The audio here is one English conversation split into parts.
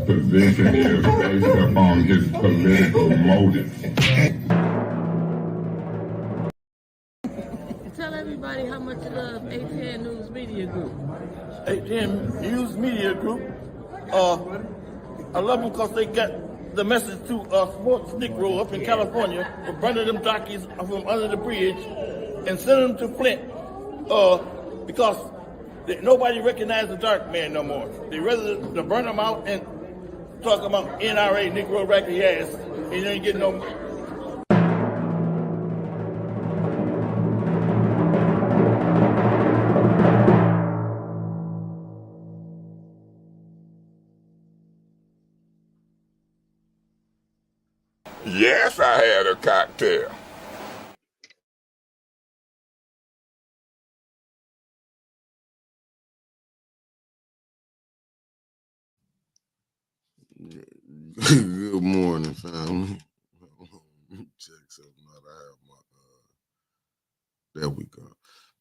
position is based upon his political motive. Tell everybody how much you love ATN News Media Group. ATN News Media Group. I love them because they got the message to sports Negro up in California for burning them jockeys from under the bridge and sending them to Flint because nobody recognizes the dark man no more. They rather to burn them out and talk about NRA, Negro racket ass, and you ain't getting no. Yes, I had a cocktail. Good morning, family. Check something out. I have my there we go.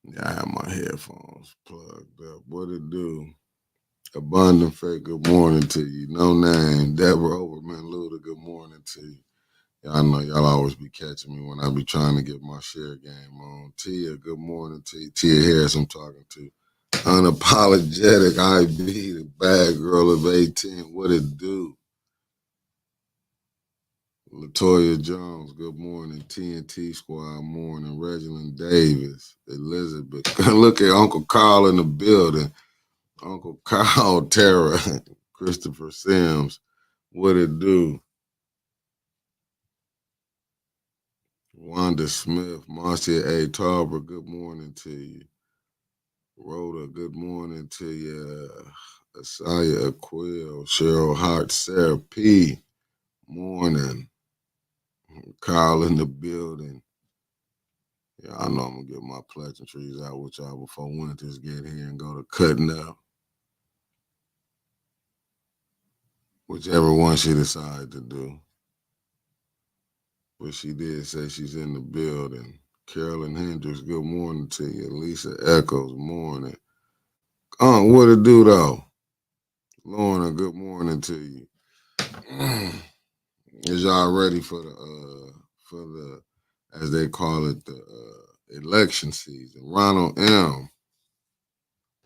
Yeah, I have my headphones plugged up. What it do? Abundant Faith, good morning to you. No name, Deborah Overman Luda, good morning to you. Y'all know y'all always be catching me when I be trying to get my share game on. Tia, good morning to you. Tia Harris, I'm talking to. Unapologetic IB, the bad girl of 18. What it do? Latoya Jones, good morning. TNT Squad, morning. Reginald Davis, Elizabeth. Look at Uncle Carl in the building. Uncle Carl Terra, Christopher Sims, what it do? Wanda Smith, Marcia A. Tarver, good morning to you. Rhoda, good morning to you. Asaya Aquil, Cheryl Hart, Sarah P. Morning. Carl in the building. Yeah, I know I'm going to get my pleasantries out with y'all before winters get here and go to cutting up. Whichever one she decided to do. But she did say she's in the building. Carolyn Hendricks, good morning to you. Lisa Echoes, morning. What it do, though? Lorna, good morning to you. Is y'all ready for the, as they call it, the election season? Ronald M.,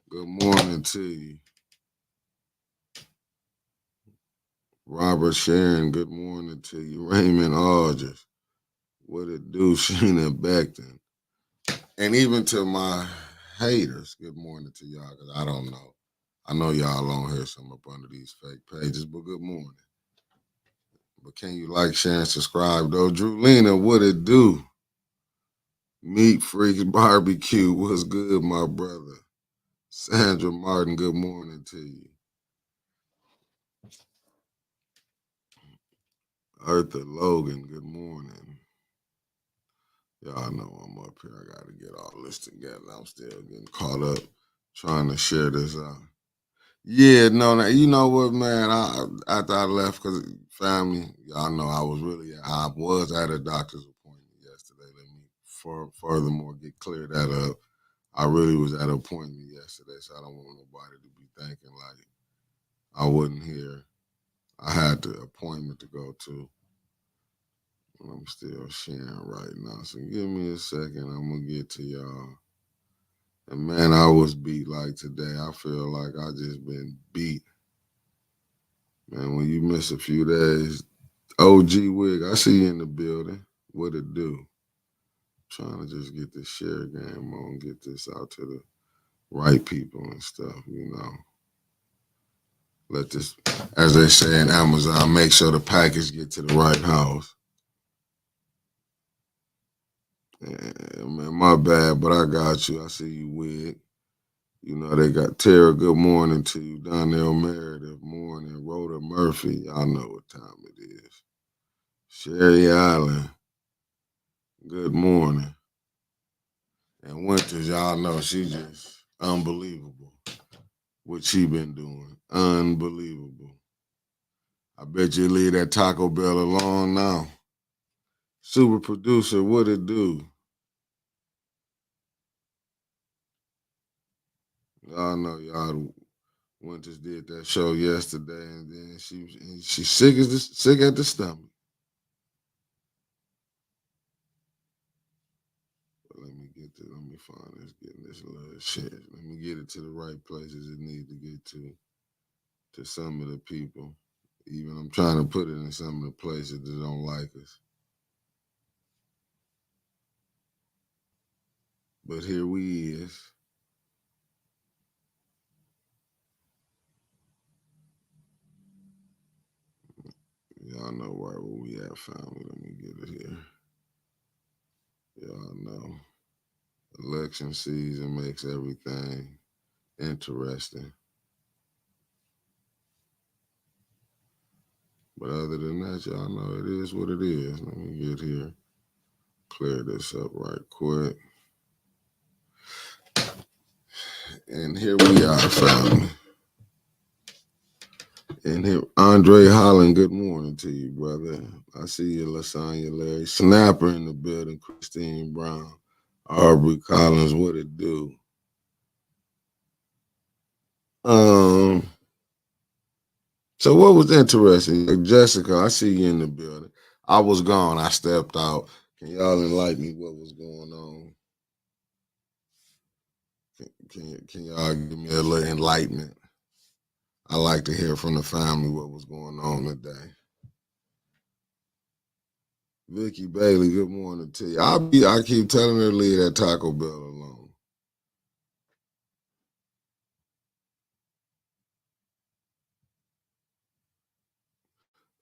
good morning to you. Robert Sharon, good morning to you. Raymond Aldridge, what it do? Sheena Beckton. And even to my haters, good morning to y'all, because I don't know. I know y'all on here some up under these fake pages, but good morning. But can you like, share, and subscribe, though? Drew Lena, what it do? Meat Freaks Barbecue, what's good, my brother? Sandra Martin, good morning to you. Eartha Logan, good morning. Y'all know I'm up here. I got to get all this together. I'm still getting caught up trying to share this out. Yeah, no, you know what, man? After I left, because family, y'all know I was at a doctor's appointment yesterday. Let me furthermore get clear that up. I really was at an appointment yesterday, so I don't want nobody to be thinking like I wasn't here. I had the appointment to go to. I'm still sharing right now, so give me a second. I'm going to get to y'all. And, man, I was beat like today. I feel like I just been beat. Man, when you miss a few days, OG Wig, I see you in the building. What it do? Trying to just get this share game on, get this out to the right people and stuff, you know. Let this, as they say in Amazon, make sure the package get to the right house. Yeah, man, my bad, but I got you. I see you, Wig. You know, they got Tara, good morning to you. Donnell Meredith, morning. Rhoda Murphy, y'all know what time it is. Sherry Allen, good morning. And Winters, y'all know she just unbelievable. What she been doing. Unbelievable. I bet you leave that Taco Bell alone now. Super producer, what it do? Y'all know y'all Winters did that show yesterday, and then she's sick at the stomach. But let me find this, getting this little shit. Let me get it to the right places it needs to get to some of the people. Even I'm trying to put it in some of the places that don't like us. But here we is. Y'all know right where we at, family. Let me get it here. Y'all know. Election season makes everything interesting. But other than that, y'all know it is what it is. Let me get here. Clear this up right quick. And here we are, family. And here, Andre Holland, good morning to you, brother. I see you, Lasagna Larry. Snapper in the building, Christine Brown. Aubrey Collins, what it do? So what was interesting, Jessica, I see you in the building. I was gone. I stepped out. Can y'all enlighten me what was going on? Can y'all give me a little enlightenment? I like to hear from the family what was going on today. Vicky Bailey, good morning to you. I keep telling her to leave that Taco Bell alone.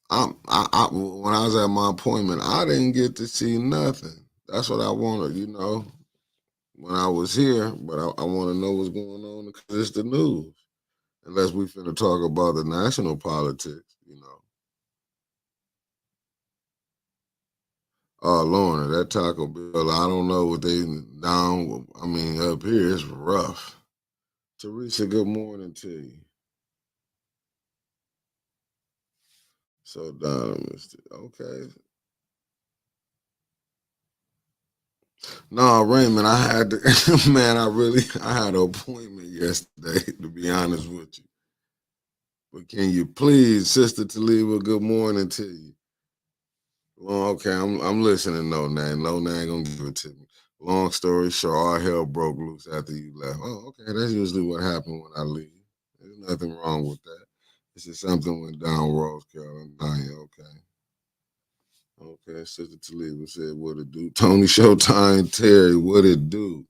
When I was at my appointment, I didn't get to see nothing. That's what I wanted, when I was here, but I want to know what's going on because it's the news. Unless we finna talk about the national politics. Oh, Lorna, that Taco Bell, I don't know what they down. I mean, up here, it's rough. Teresa, good morning to you. So, Donna, okay. No, Raymond, I had to, man, I had an appointment yesterday, to be honest with you. But can you please, Sister Taliba, good morning to you. Well, okay, I'm listening, No Name. No Name gonna give it to me. Long story short, all hell broke loose after you left. Oh, okay, that's usually what happened when I leave. There's nothing wrong with that. It's just something went down Rose Carolina. Okay. Okay, Sister Taliba said, what it do? Tony Showtime, Terry, what it do?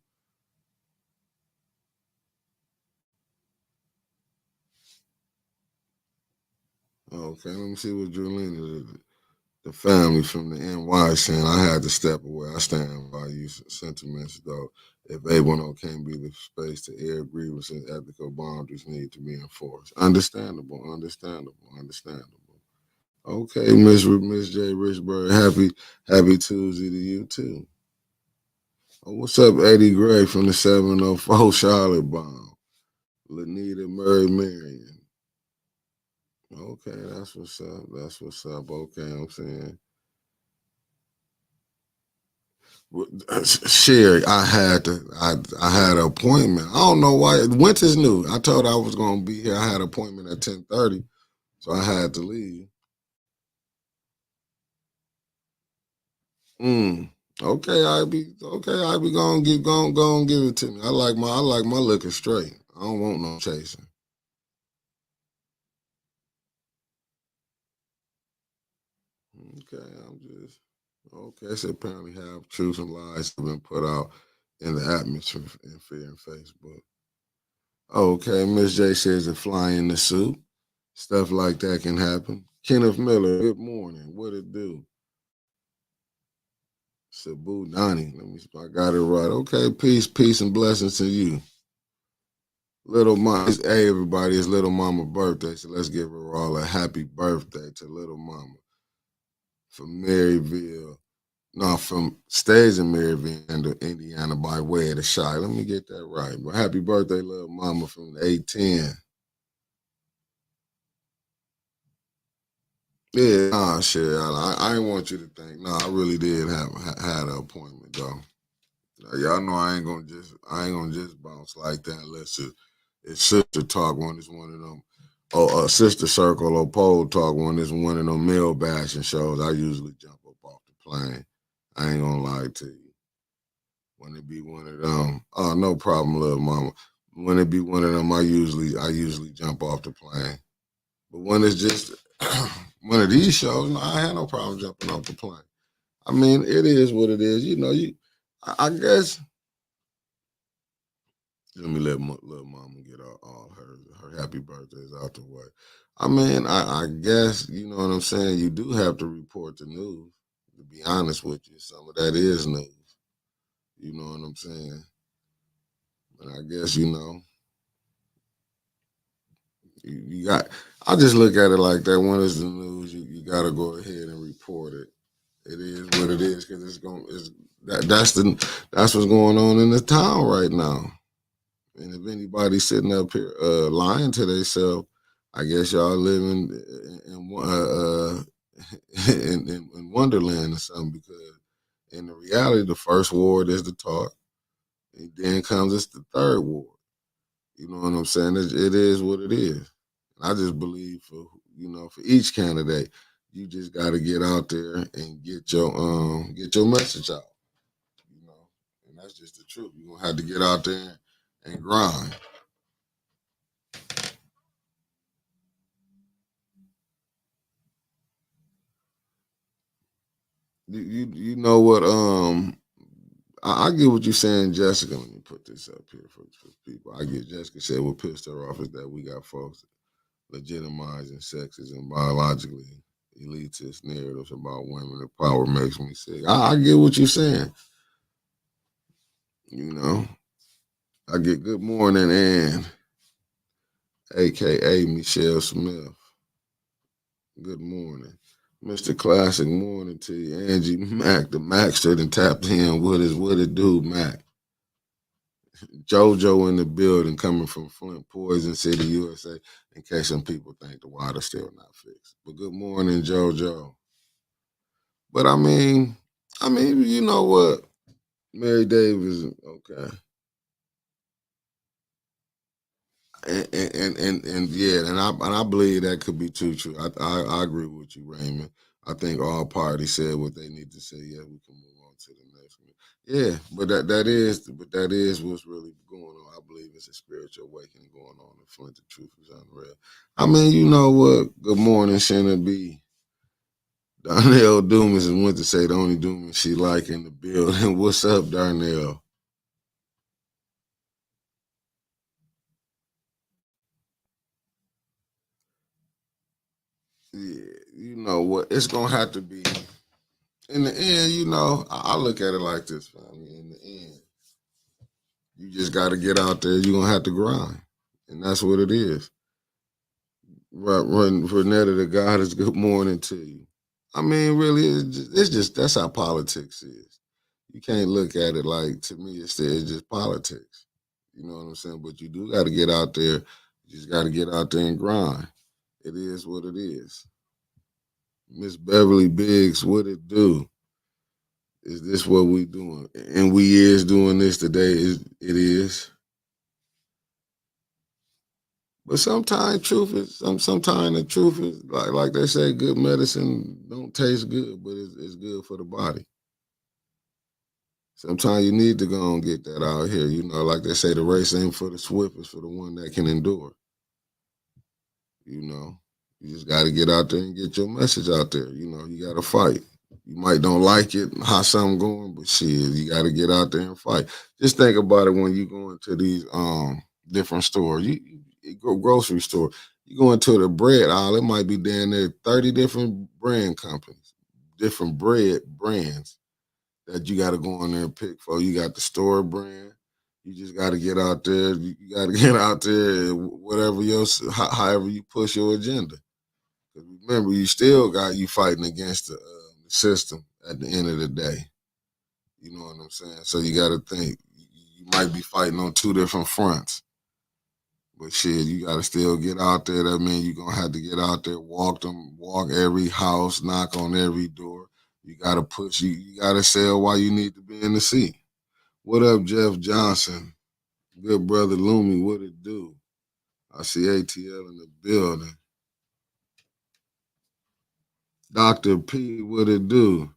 Okay, let me see what Julina did. The family from the NY saying I had to step away. I stand by you sentiments, though. If A10 can't be the space to air grievances, ethical boundaries need to be enforced. Understandable. Okay, Miss J. Richburg, happy Tuesday to you too. Oh, what's up, Eddie Gray from the 704 Charlotte Bomb? Lanita Murray Marion. Okay, that's what's up. Okay, I'm saying. Sherry, I had an appointment. I don't know why. Winter's new. I told her I was gonna be here. I had an appointment at 10:30, so I had to leave. Okay, I be gonna give it to me. I like my liquor straight. I don't want no chasing. Okay, so apparently have truth and lies have been put out in the atmosphere and fear in Facebook. Okay, Miss J says a fly in the soup. Stuff like that can happen. Kenneth Miller, good morning. What it do? Sabu Donnie, I got it right. Okay, peace, and blessings to you. Hey everybody, it's Little Mama birthday, so let's give her all a happy birthday to Little Mama from Maryville. No, from stays in Maryville, Indiana, by way of the Shy. Let me get that right. But happy birthday, Little Mama from the 810. Yeah, shit. I didn't want you to think. No, I really did had an appointment though. Y'all know I ain't gonna just bounce like that unless it's sister talk when it's one of them, or sister circle or pole talk when it's one of them male bashing shows. I usually jump up off the plane. I ain't gonna lie to you. When it be one of them, oh no problem, little mama. When it be one of them, I usually jump off the plane. But when it's just one of these shows, no, I had no problem jumping off the plane. I mean, it is what it is. You know, I guess. Let me let little mama get all her happy birthdays out the way. I mean, I guess you know what I'm saying. You do have to report the news. To be honest with you, some of that is news. You know what I'm saying. But I guess you know you got. I just look at it like that. When it's the news, you got to go ahead and report it. It is what it is because that's what's going on in the town right now. And if anybody's sitting up here lying to themselves, I guess y'all living in Wonderland or something. Because in the reality, the first ward is the talk, and then comes it's the third ward. You know what I'm saying? It is what it is. And I just believe for each candidate, you just got to get out there and get your message out. You know, and that's just the truth. You're gonna have to get out there and grind. You know what? I get what you're saying, Jessica. Let me put this up here for people. I get Jessica said what pissed her off is that we got folks legitimizing sexist and biologically elitist narratives about women and power makes me sick. I get what you're saying. You know, I get good morning, Ann, aka Michelle Smith. Good morning. Mr. Classic morning to you. Angie Mac, the Macster and tapped in. What it do, Mac? JoJo in the building coming from Flint, Poison City, USA, in case some people think the water's still not fixed. But good morning, JoJo. But I mean, you know what? Mary Davis, okay. And yeah, and I believe that could be too true. I agree with you, Raymond. I think all parties said what they need to say. Yeah, we can move on to the next one. Yeah, but that is what's really going on. I believe it's a spiritual awakening going on in Flint. The truth is unreal. I mean, you know what? Good morning, Shannon B. Darnell Dumas and went to say the only Dumas she like in the building. What's up, Darnell? Yeah, you know what? It's gonna have to be. In the end, you know, I look at it like this, family. In the end, you just got to get out there. You're gonna have to grind, and that's what it is. Right, Renetta, the God is good morning to you. I mean, really, it's just that's how politics is. You can't look at it like to me. It's just politics. You know what I'm saying? But you do got to get out there. You just got to get out there and grind. It is what it is. Miss Beverly Biggs, what it do? Is this what we doing? And we is doing this today. It is. But sometimes sometimes the truth is like they say, good medicine don't taste good, but it's good for the body. Sometimes you need to go and get that out here. You know, like they say, the race ain't for the swift, it's for the one that can endure. You know, you just got to get out there and get your message out there. You know, you got to fight. You might don't like it, how something going, but shit, you got to get out there and fight. Just think about it when you go into these different stores. You go grocery store. You go into the bread aisle. It might be down there 30 different brand companies, different bread brands that you got to go in there and pick for. You got the store brand. You just got to get out there. You got to get out there, and whatever however you push your agenda. Because remember, you still got you fighting against the system at the end of the day. You know what I'm saying? So you got to think you might be fighting on two different fronts. But shit, you got to still get out there. That means you're going to have to get out there, walk every house, knock on every door. You got to push, you got to sell why you need to be in the seat. What up, Jeff Johnson? Good brother Loomy, what it do? I see ATL in the building. Dr. P, what it do?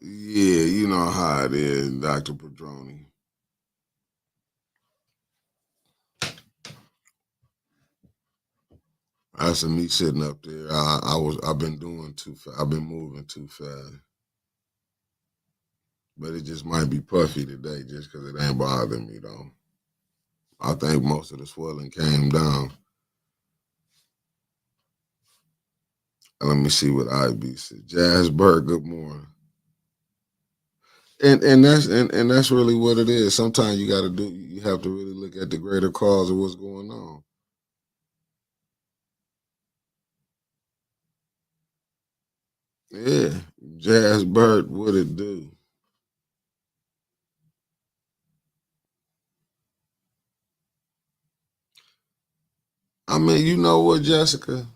Yeah, you know how it is, Dr. Padroni. That's me sitting up there. I've been doing too fast. I've been moving too fast. But it just might be puffy today just because it ain't bothering me though. I think most of the swelling came down. Let me see what IB said. Jazzberg, good morning. And that's really what it is. Sometimes you have to really look at the greater cause of what's going on. Yeah. Jazzberg, what it do? I mean, you know what, Jessica?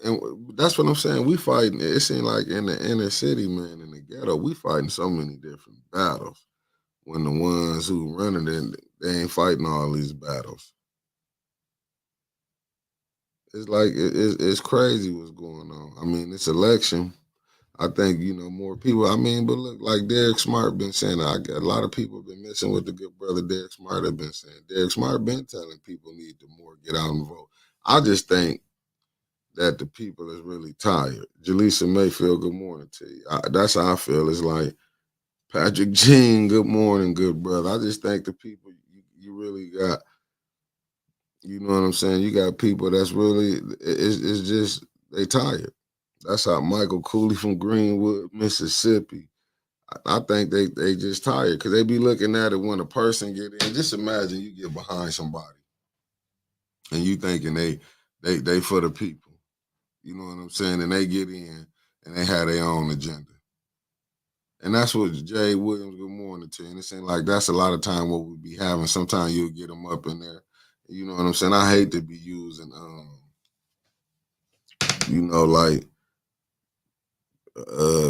And that's what I'm saying. We fighting. It seems like in the inner city, man, in the ghetto, we fighting so many different battles. When the ones who running it, they ain't fighting all these battles. It's like it's crazy what's going on. I mean, this election. I think more people. I mean, but look, like Derek Smart been saying, a lot of people been messing with the good brother Derek Smart. Have been saying Derek Smart been telling people need to more get out and vote. I just think that the people is really tired. Jaleesa Mayfield, good morning to you. That's how I feel. It's like Patrick Jean, good morning, good brother. I just think the people you really got. You know what I'm saying? You got people that's really it's just they tired. That's how Michael Cooley from Greenwood, Mississippi. I think they just tired because they be looking at it when a person get in. Just imagine you get behind somebody and you thinking they for the people. You know what I'm saying? And they get in and they have their own agenda. And that's what Jay Williams, good morning to you. And it seems like that's a lot of time what we be having. Sometimes you'll get them up in there. You know what I'm saying? I hate to be using, like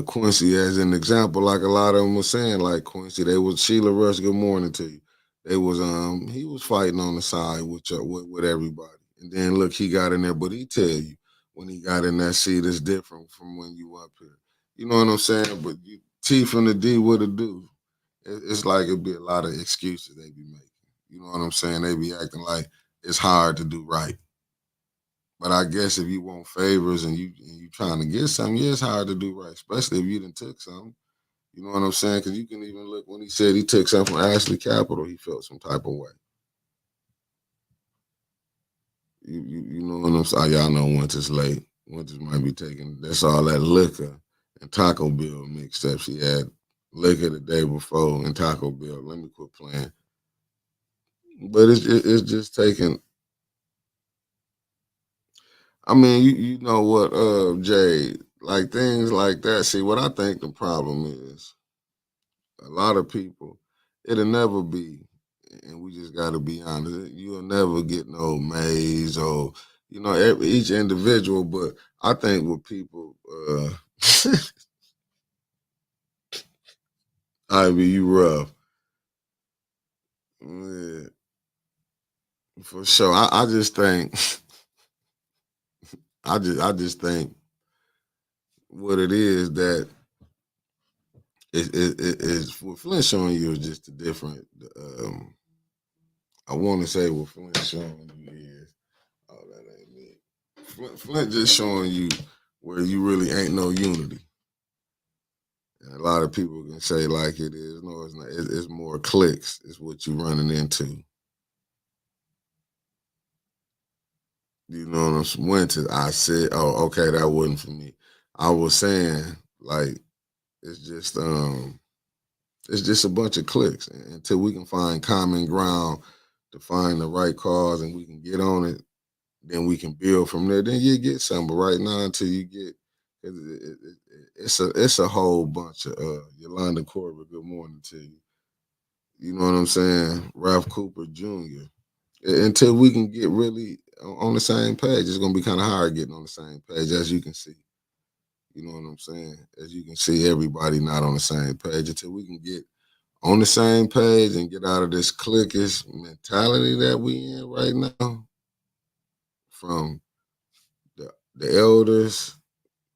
Quincy as an example, like a lot of them were saying, like Quincy, they was Sheila Rush, good morning to you. They was he was fighting on the side with everybody. And then look, he got in there, but he tell you when he got in that seat it's different from when you up here. You know what I'm saying? But T from the D what it do. It's like it'd be a lot of excuses they be making. You know what I'm saying? They be acting like it's hard to do right. But I guess if you want favors and you trying to get something, yeah, it's hard to do right, especially if you done took something. You know what I'm saying? Because you can even look when he said he took something from Ashley Capital, he felt some type of way. You know what I'm saying? Y'all know Winter's late. Winters might be taking that's all that liquor and Taco Bill mixed up. She had liquor the day before and Taco Bill. Let me quit playing. But it's just taking. I mean, you know what, Jay, like things like that. See, what I think the problem is, a lot of people, it'll never be, and we just got to be honest. You'll never get no maze or each individual. But I think with people, Ivy, you rough, yeah, for sure. I just think, I just think what it is that is what Flint showing you is just a different. I want to say what Flint showing you is. Oh, that ain't me. Flint just showing you where you really ain't no unity. And a lot of people can say like it is. No, it's not. It's more clicks. It's what you running into. You know what I'm saying? Winter. I said, oh, okay, that wasn't for me. I was saying like it's just a bunch of clicks until we can find common ground to find the right cause and we can get on it. Then we can build from there. Then you get something. But right now, until you get, it's a whole bunch of Yolanda Corbett. Good morning to you. You know what I'm saying? Ralph Cooper Jr. Until we can get really on the same page, it's gonna be kind of hard getting on the same page, as you can see. You know what I'm saying? As you can see, everybody not on the same page until we can get on the same page and get out of this cliquish mentality that we in right now, from the elders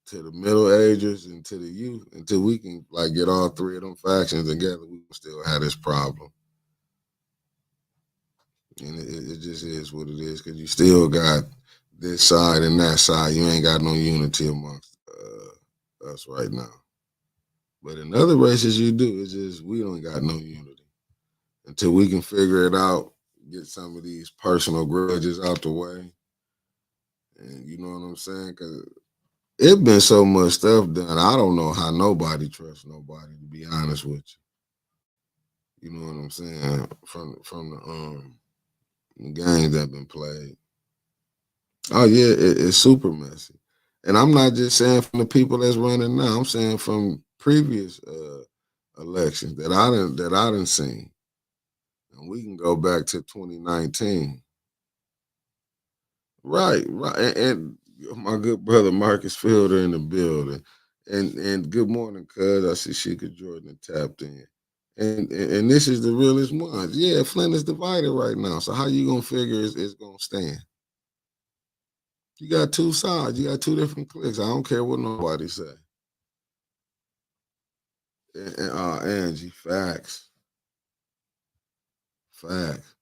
to the middle agers and to the youth, until we can like get all three of them factions together, we can still have this problem. And it just is what it is, because you still got this side and that side. You ain't got no unity amongst us right now. But in other races, you do. It's just we don't got no unity until we can figure it out, get some of these personal grudges out the way. And you know what I'm saying? Because it been so much stuff done. I don't know how nobody trusts nobody, to be honest with you. You know what I'm saying? From the games that been played. Oh yeah, it's super messy. And I'm not just saying from the people that's running now. I'm saying from previous elections that I didn't seen. And we can go back to 2019. Right, right. And my good brother Marcus Fielder in the building. And good morning, cuz. I see Sheikah Jordan tapped in. And this is the realest ones. Yeah, Flint is divided right now. So how you gonna figure it's gonna stand? You got two sides. You got two different cliques. I don't care what nobody say. Angie, facts, facts.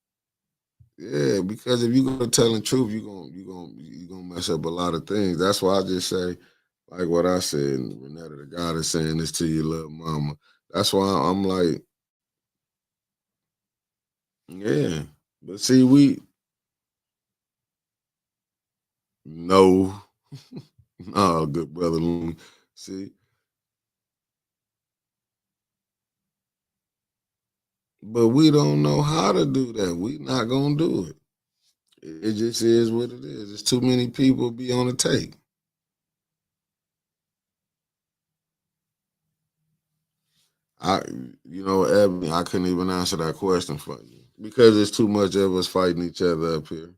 Yeah, because if you go telling truth, you gonna mess up a lot of things. That's why I just say, like what I said, and Renetta, the God is saying this to your little mama. That's why I'm like, yeah. But see, we no, no, good brother Looney. See, but we don't know how to do that. We not gonna do it. It just is what it is. There's too many people be on the take. I, Ebony, I couldn't even answer that question for you because there's too much of us fighting each other up here.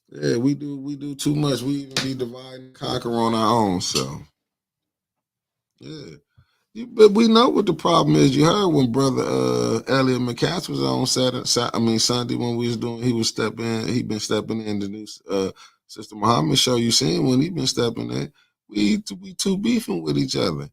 Yeah, we do too much. We even be divide and conquer on our own. So yeah, but we know what the problem is. You heard when brother Elliot McCass was on Sunday when we was doing. He was stepping. He been stepping in the new Sister Muhammad show. You seen when he been stepping in. We too beefing with each other.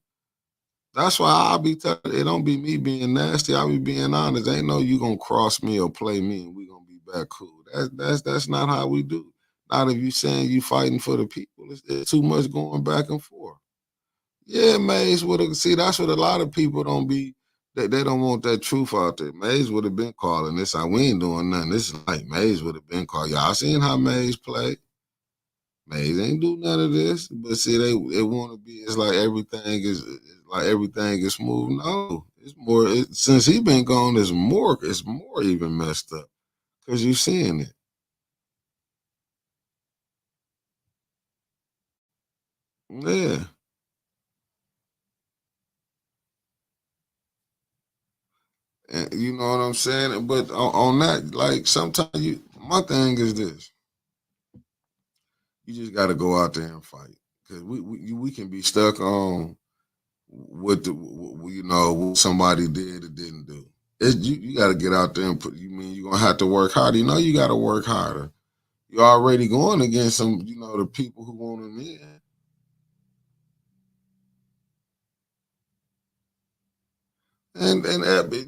That's why I be telling it don't be me being nasty. I be being honest. Ain't no you gonna cross me or play me and we gonna be back cool. That's not how we do. Not if you saying you fighting for the people. It's too much going back and forth. Yeah, Maze would have see that's what a lot of people don't be they don't want that truth out there. Maze would have been calling this out. We ain't doing nothing. This is like Maze would have been calling. Y'all seen how Maze play? Maze ain't do none of this. But see, they want to be. It's like everything is smooth. No, it's more. Since he been gone, It's more even messed up because you seeing it. Yeah, and you know what I'm saying. But on that, like sometimes my thing is this: you just got to go out there and fight because we can be stuck on what somebody did or didn't do. You got to get out there and put. You mean you're gonna have to work harder? You know you got to work harder. You're already going against the people who want them in. And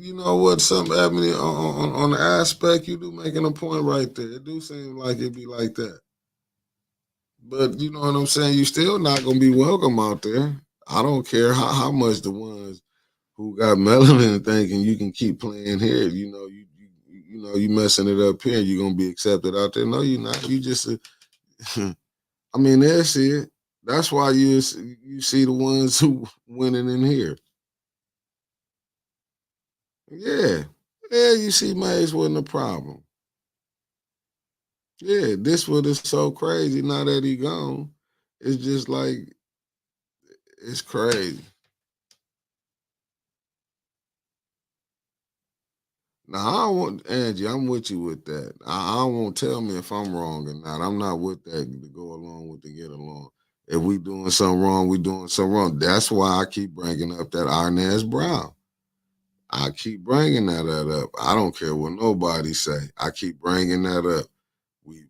you know what? Some Ebony on the aspect you do making a point right there. It do seem like it be like that. But you know what I'm saying? You still not gonna be welcome out there. I don't care how much the ones who got melanin thinking you can keep playing here. You messing it up here. You're gonna be accepted out there. No, you're not. You just. I mean, they see it. That's why you see the ones who winning in here. Yeah, yeah. You see, Maze wasn't a problem. Yeah, this what is so crazy now that he gone. It's just like it's crazy. Now I don't want Angie. I'm with you with that. I don't want tell me if I'm wrong or not. I'm not with that to go along with to get along. If we doing something wrong, we doing something wrong. That's why I keep bringing up that Arnaz Brown. I keep bringing that up. I don't care what nobody say. I keep bringing that up.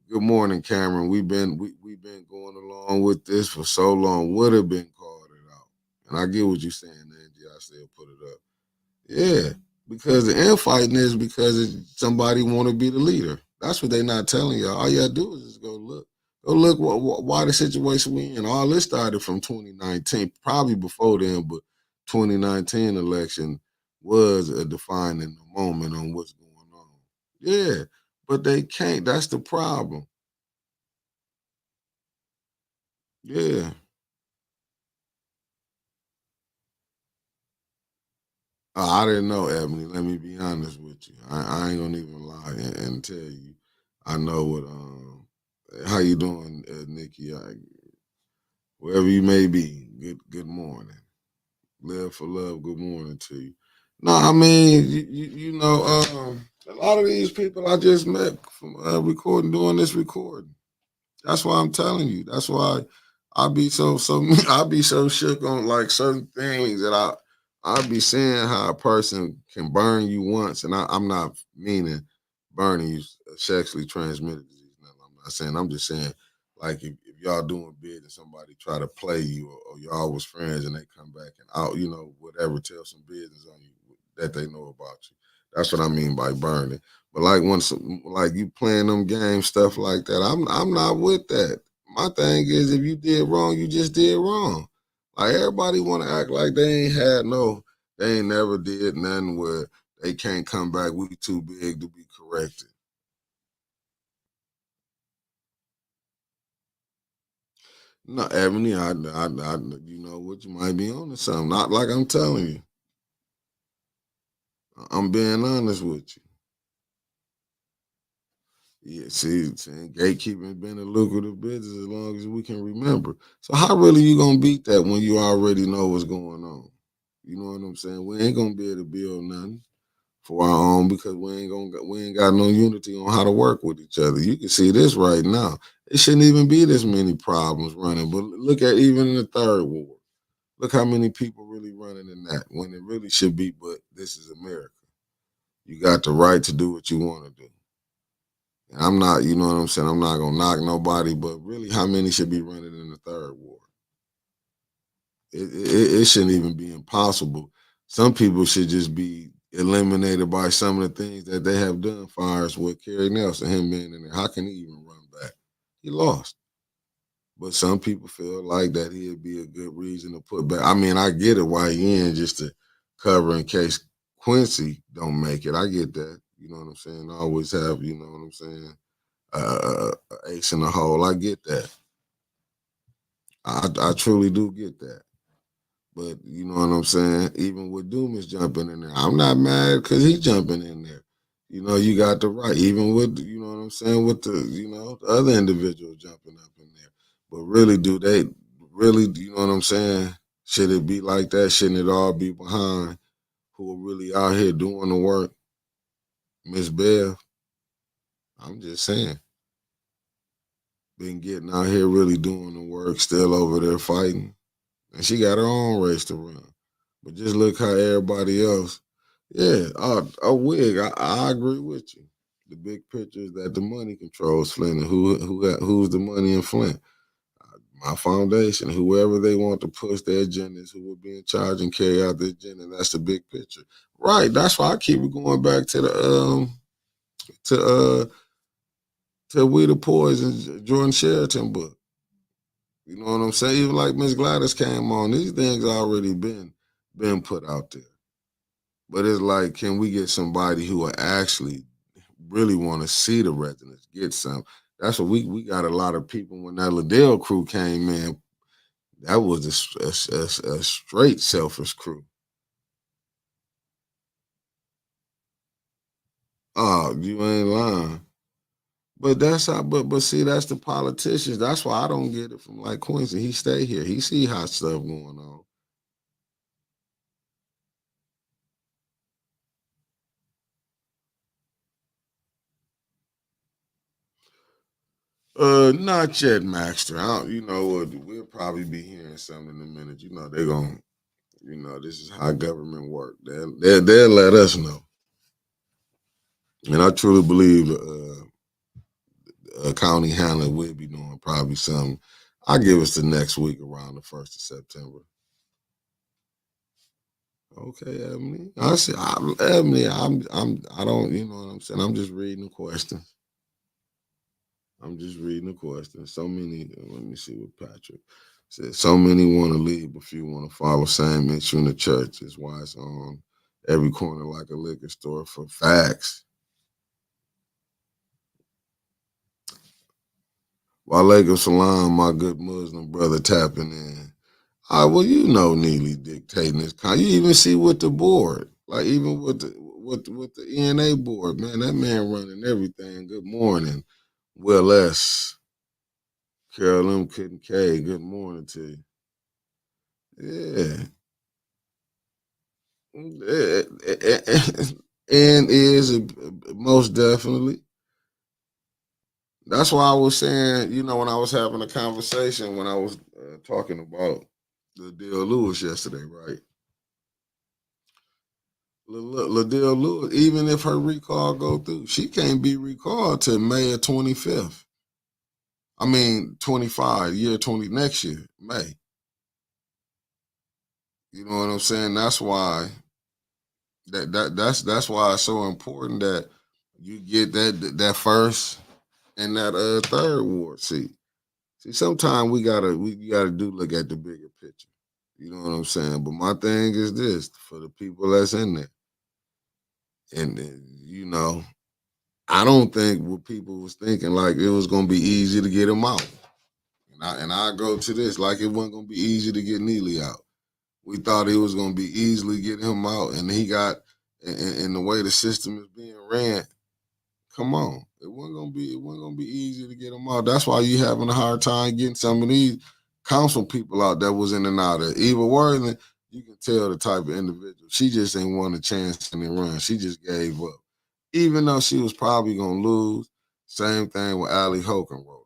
Good morning, Cameron. We've been going along with this for so long. Would have been called it out. And I get what you're saying, Angie. I still put it up. Yeah, because the infighting is because somebody want to be the leader. That's what they not telling y'all. All you gotta do is just go look. Go look why the situation we in. All this started from 2019, probably before then, but 2019 election was a defining moment on what's going on. Yeah, but they can't. That's the problem. Yeah. I didn't know, Ebony. Let me be honest with you. I ain't gonna even lie and tell you. I know what. How you doing, Nikki? Wherever you may be, good morning. Live for love. Good morning to you. No, I mean, you know, a lot of these people I just met from recording, doing this recording. That's why I'm telling you. That's why I be so I be so shook on like certain things that I be seeing how a person can burn you once, and I'm not meaning burning you sexually transmitted disease. No, I'm not saying. I'm just saying like if y'all doing bid and somebody try to play you or y'all was friends and they come back and out, you know, whatever, tell some business on you that they know about you. That's what I mean by burning. But like once, like you playing them games, stuff like that, I'm not with that. My thing is, if you did wrong, you just did wrong. Like everybody want to act like they ain't never did nothing where they can't come back. We too big to be corrected. No, Ebony, you know what, you might be on to something. Not like I'm telling you. I'm being honest with you. Yeah, see, gatekeeping been a lucrative business as long as we can remember. So how really you gonna beat that when you already know what's going on? You know what I'm saying? We ain't gonna be able to build nothing for our own because we ain't got no unity on how to work with each other. You can see this right now. It shouldn't even be this many problems running. But look at even in the third war. Look how many people really running in that when it really should be. But this is America. You got the right to do what you want to do. And I'm not, you know what I'm saying? I'm not gonna knock nobody, but really, how many should be running in the third war? It shouldn't even be impossible. Some people should just be eliminated by some of the things that they have done. Far as with Kerry Nelson, him being in there, how can he even run back? He lost. But some people feel like that he'd be a good reason to put back. I mean, I get it why he in just to cover in case Quincy don't make it. I get that. You know what I'm saying? I always have, you know what I'm saying? Ace in the hole. I get that. I truly do get that. But you know what I'm saying? Even with Dumas jumping in there, I'm not mad because he jumping in there. You know, you got the right. Even with you know what I'm saying with the the other individual jumping up in there. But really, do they really? You know what I'm saying? Should it be like that? Shouldn't it all be behind who are really out here doing the work? Miss Bev, I'm just saying, been getting out here really doing the work, still over there fighting. And she got her own race to run. But just look how everybody else, yeah, a wig. I agree with you. The big picture is that the money controls Flint, and who's the money in Flint? My foundation, whoever they want to push their agendas, who will be in charge and carry out the agenda. That's the big picture, right? That's why I keep going back to the to uh to We the Poison Jordan Sheraton book. You know what I'm saying? Even like Miss Gladys came on, these things already been put out there. But it's like, can we get somebody who will actually really want to see the residents get some? That's what we got a lot of people when that Liddell crew came in. That was a straight selfish crew. Oh, you ain't lying. But that's how. But see, that's the politicians. That's why I don't get it from like Quincy. He stay here. He see how stuff going on. Not yet, Maxter. You know what? We'll probably be hearing something in a minute. You know, they're gonna. You know, this is how government work. They'll let us know. And I truly believe County Handler will be doing probably something. I give us the next week around the 1st of September. Okay, Ebony. Ebony, I don't, you know what I'm saying? I'm just reading the questions. I'm just reading the questions. So many, let me see what Patrick said. So many want to leave, but few want to follow. Same issue in the church. Is why it's on every corner like a liquor store for facts. Walaikum salam, my good Muslim brother tapping in. Well, you know Neely dictating this. You even see with the board, like even with the ENA board, man, that man running everything. Good morning, Will S. Carol M. Kitten K. Good morning to you. Yeah. And is most definitely. That's why I was saying, you know, when I was having a conversation when I was talking about the deal Lewis yesterday, right? Ladell Lewis, even if her recall go through, she can't be recalled till May of 25th. I mean, 25, year 20, next year, May. You know what I'm saying? That's why that's why it's so important that you get that first and that third ward seat. See, sometimes we gotta do look at the bigger picture. You know what I'm saying? But my thing is this for the people that's in there, and you know, I don't think what people was thinking like it was gonna be easy to get him out. And I go to this like it wasn't gonna be easy to get Neely out. We thought it was gonna be easily get him out, and he got and the way the system is being ran. Come on, it wasn't gonna be easy to get him out. That's why you having a hard time getting some of these council people out that was in and out of Eva Worthing. You can tell the type of individual. She just ain't want a chance in the run. She just gave up, even though she was probably gonna lose. Same thing with Allie Hokenroder.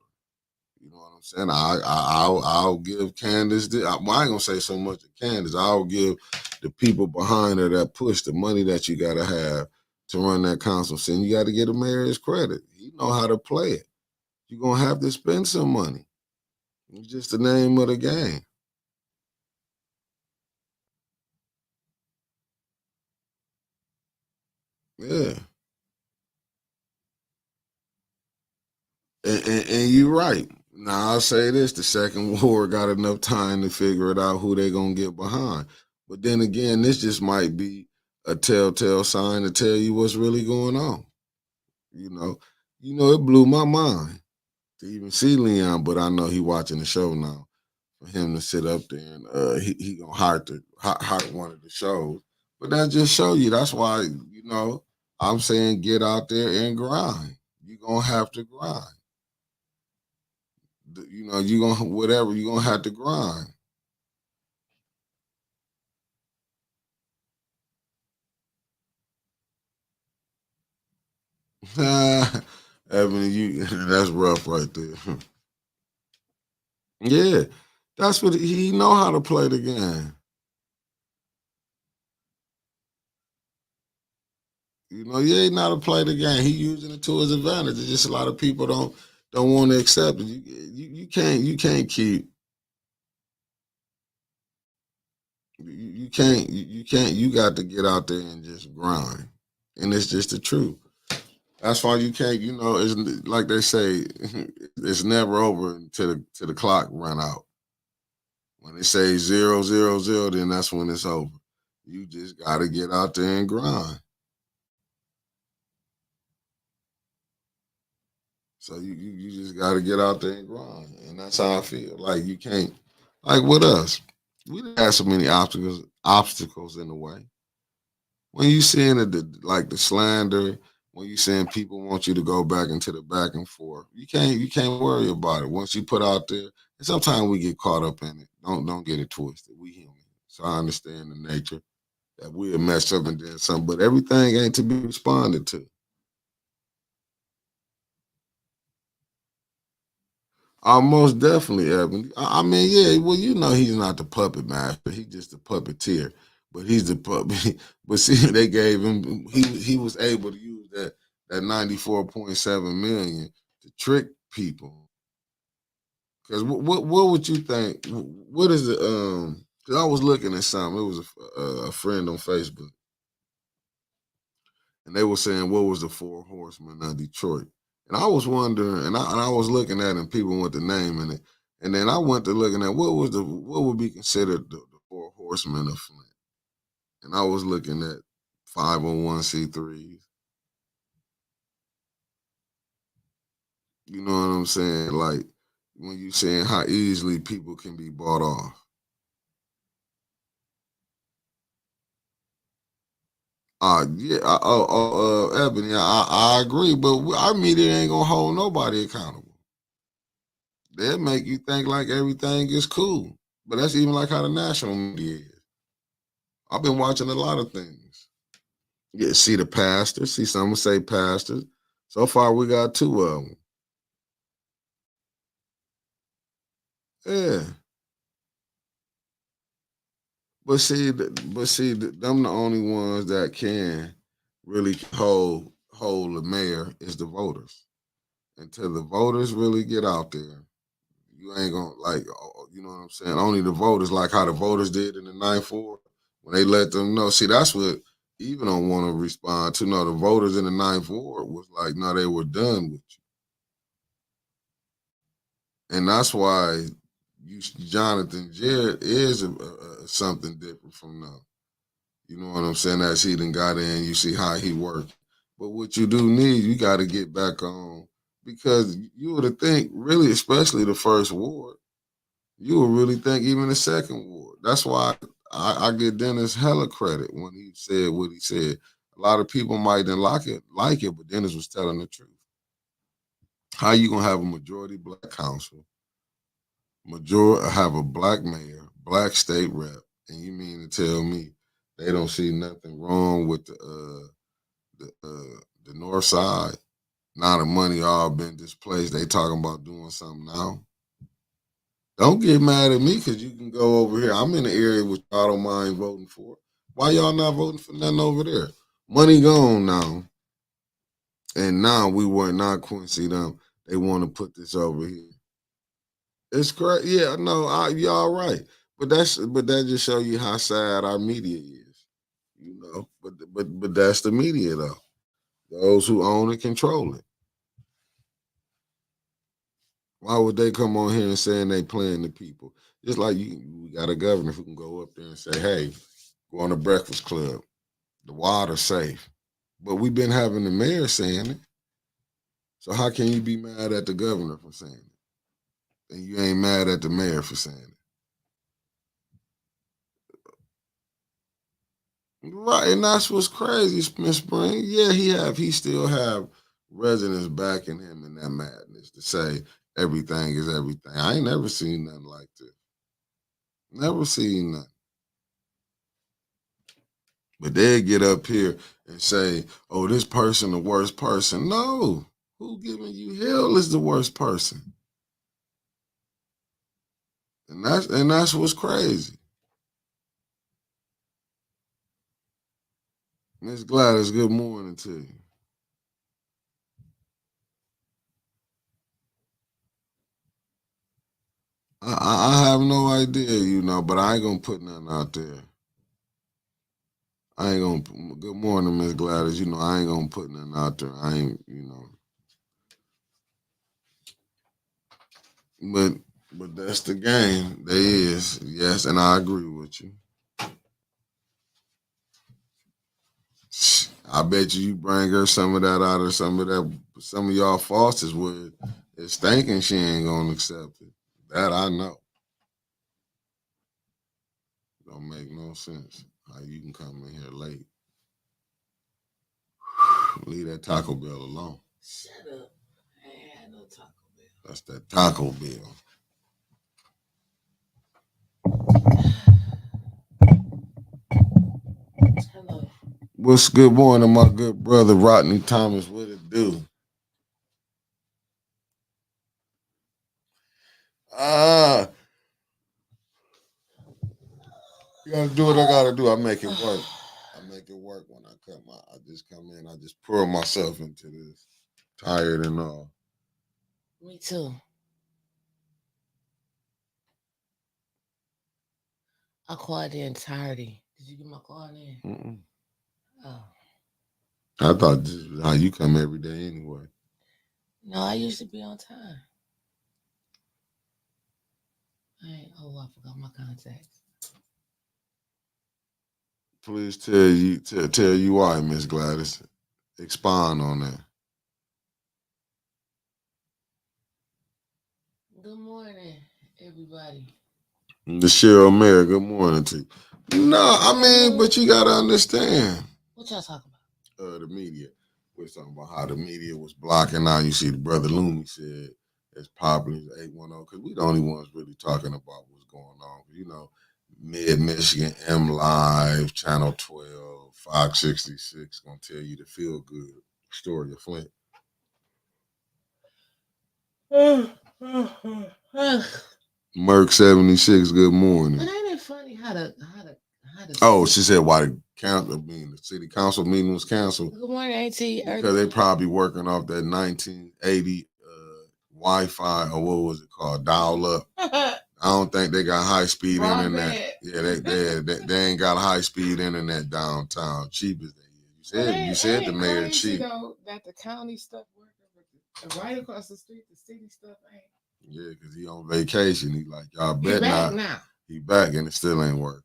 You know what I'm saying? I'll give Candace. I ain't gonna say so much to Candace. I'll give the people behind her that push the money that you gotta have to run that council. Saying you got to get the mayor his credit. He know how to play it. You're gonna have to spend some money. It's just the name of the game. Yeah, and you're right. Now I'll say this: the second war got enough time to figure it out who they gonna get behind. But then again, this just might be a telltale sign to tell you what's really going on. You know, it blew my mind to even see Leon, but I know he watching the show now. For him to sit up there and he gonna hire one of the shows, but that just show you. That's why I'm saying get out there and grind. You gonna have to grind. You gonna whatever you gonna have to grind. Evan, that's rough right there. Yeah, that's what he know how to play the game. He ain't know how to play the game. He using it to his advantage. It's just a lot of people don't want to accept it. You can't keep you got to get out there and just grind, and it's just the truth. That's why you can't. It's like they say, it's never over until the clock run out. When they say 0, 0, 0, then that's when it's over. You just got to get out there and grind. So you just got to get out there and grind, and that's how I feel. Like you can't, like with us, we didn't have so many obstacles in the way. When you seeing the slander, when you seeing people want you to go back into the back and forth, you can't worry about it. Once you put out there, and sometimes we get caught up in it. Don't get it twisted. We human, so I understand the nature that we'll mess up and then something, but everything ain't to be responded to. Most definitely, Evan. I mean, yeah. Well, you know, he's not the puppet master. He's just the puppeteer. But he's the puppet. But see, they gave him. He was able to use that 94.7 million to trick people. Because what would you think? What is it? Because I was looking at something. It was a friend on Facebook, and they were saying what was the four horsemen of Detroit. And I was wondering, and I was looking at it, and people went to naming it, and then I went to looking at what would be considered the four horsemen of Flint, and I was looking at 501c3s. You know what I'm saying? Like when you saying how easily people can be bought off. Yeah, Ebony, I agree, but our media ain't gonna hold nobody accountable. They'll make you think like everything is cool, but that's even like how the national media is. I've been watching a lot of things. Yeah, see the pastors, see someone say pastors. So far, we got two of them. Yeah, them the only ones that can really hold the mayor is the voters. Until the voters really get out there, you ain't gonna like, you know what I'm saying? Only the voters, like how the voters did in the 9-4, when they let them know. See, that's what even don't want to respond to. No, the voters in the 9-4 was like, no, they were done with you. And that's why Jonathan Jarrett is something different from now. You know what I'm saying? As he done got in, you see how he worked. But what you do need, you got to get back on, because you would have think, really, especially the first ward, you would really think even the second ward. That's why I give Dennis hella credit when he said what he said. A lot of people might not like it, but Dennis was telling the truth. How you gonna have a majority black council, have a black mayor, black state rep, and you mean to tell me they don't see nothing wrong with the north side? Now the money all been displaced. They talking about doing something now. Don't get mad at me because you can go over here. I'm in the area which I don't mind voting for. Why y'all not voting for nothing over there? Money gone now. And now we were not Quincy them. They want to put this over here. It's correct. Yeah, no, y'all right. But that just show you how sad our media is. You know. But that's the media though. Those who own and control it. Why would they come on here and saying they playing the people? Just like we got a governor who can go up there and say, hey, go on the Breakfast Club. The water's safe. But we've been having the mayor saying it. So how can you be mad at the governor for saying it? And you ain't mad at the mayor for saying it. Right, and that's what's crazy, Miss Spring. Yeah, he still have residents backing him in that madness to say everything is everything. I ain't never seen nothing like this. Never seen nothing. But they get up here and say, oh, this person the worst person. No. Who giving you hell is the worst person. And that's what's crazy. Miss Gladys, good morning to you. I have no idea, but I ain't gonna put nothing out there. I ain't gonna. Good morning, Miss Gladys. I ain't gonna put nothing out there. I ain't. But that's the game. There is, yes, and I agree with you. I bet you bring her some of that out of some of y'all Fosters would. It's thinking she ain't gonna accept it. That I know. Don't make no sense. How you can come in here late. Leave that Taco Bell alone. Shut up. I ain't had no Taco Bell. That's that Taco Bell. Hello. What's good morning, my good brother Rodney Thomas? What it do? You gotta do what I gotta do. I make it work. I make it work when I I just come in. I just pour myself into this, tired and all. Me too. I called in entirety. Did you get my call in? Mm-mm. Oh. I thought this is how you come every day anyway. No, I usually be on time. I forgot my contacts. Please tell you why, Miss Gladys. Expound on that. Good morning, everybody. Cheryl Mayer, good morning to you. No, I mean, but you gotta understand. What y'all talking about? The media. We're talking about how the media was blocking out. You see, the brother Loomy said as popular as 810, because we the only ones really talking about what's going on. You know, Mid Michigan, M Live, Channel 12, Fox 66, gonna tell you the feel good story of Flint. Merc 76, good morning. But ain't it funny how the Oh, she said why the city council meeting was canceled. Good morning, AT. Because they probably working off that 1980 Wi-Fi, or what was it called, dial up. I don't think they got high speed internet. Yeah, they ain't got high speed internet downtown. Cheap as they is. You said the mayor cheap. Though, that the county stuff working, but right across the street, the city stuff ain't. Yeah, because he on vacation. He like, y'all bet not. Now. He back and it still ain't working.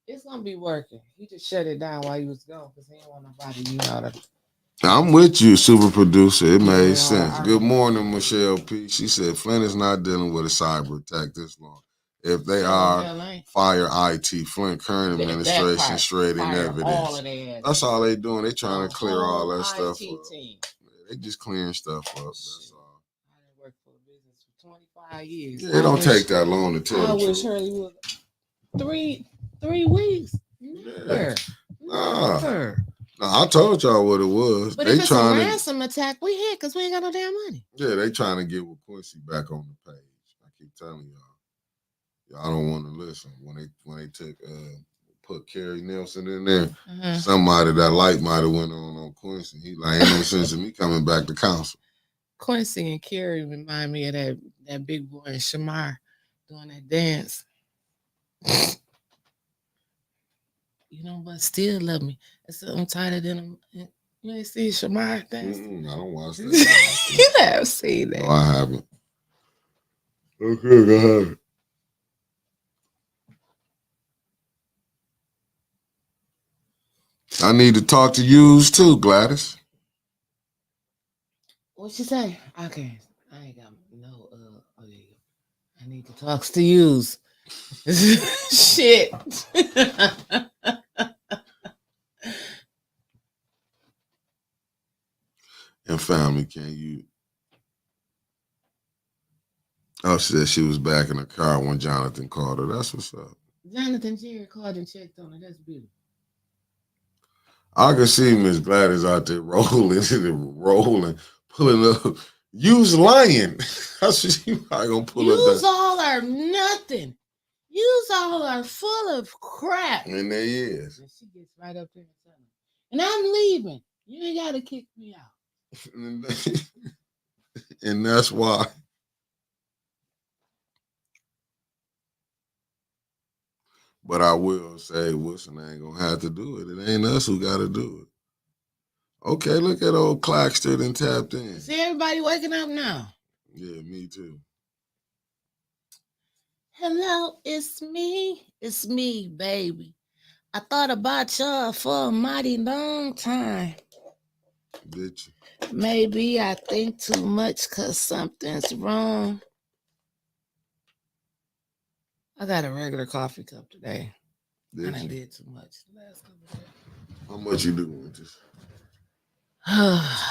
It's gonna be working. He just shut it down while he was gone because he didn't want nobody, to. I'm with you, super producer. It made sense. Good morning, Michelle P. She said Flint is not dealing with a cyber attack this long. If they are, fire IT. Flint current administration shredding evidence. That's all they doing. They trying to clear all that stuff up. They just clearing stuff up. That's all. I done worked for a business for 25 years. Yeah, it don't take that long to tell. I wish Hurley was 3 weeks. Yeah. Nah, I told y'all what it was. But if it's a ransom attack, we hit because we ain't got no damn money. Yeah, they trying to get with Quincy back on the page. I keep telling y'all don't want to listen. When they took put Kerry Nelson in there, somebody that light might have went on Quincy. He like, ain't no sense of me coming back to council. Quincy and Kerry remind me of that big boy and Shamar doing that dance. You know, but still love me. It's something tighter than him. You ain't see Shamar dance? I don't watch that. You have seen that. No, I haven't. Okay, go ahead. I need to talk to yous too, Gladys. What she say? Okay, I ain't got no. Oh yeah, I need to talk to yous. Shit. And family, can you? Oh, she said she was back in the car when Jonathan called her. That's what's up. Jonathan Jerry called and checked on her. That's beautiful. I can see Miss Gladys out there rolling, pulling up. Use lying. That's what she probably gonna pull up. Use all or nothing. Use all are full of crap. And there he is. And she gets right up there and tells me, and I'm leaving. You ain't got to kick me out. And that's why. But I will say, Wilson ain't gonna have to do it. It ain't us who got to do it. Okay, look at old Claxton and tapped in. See everybody waking up now. Yeah, me too. Hello, it's me. It's me, baby. I thought about y'all for a mighty long time. Did you? Maybe I think too much because something's wrong. I got a regular coffee cup today. I done did too much. How much you do with this?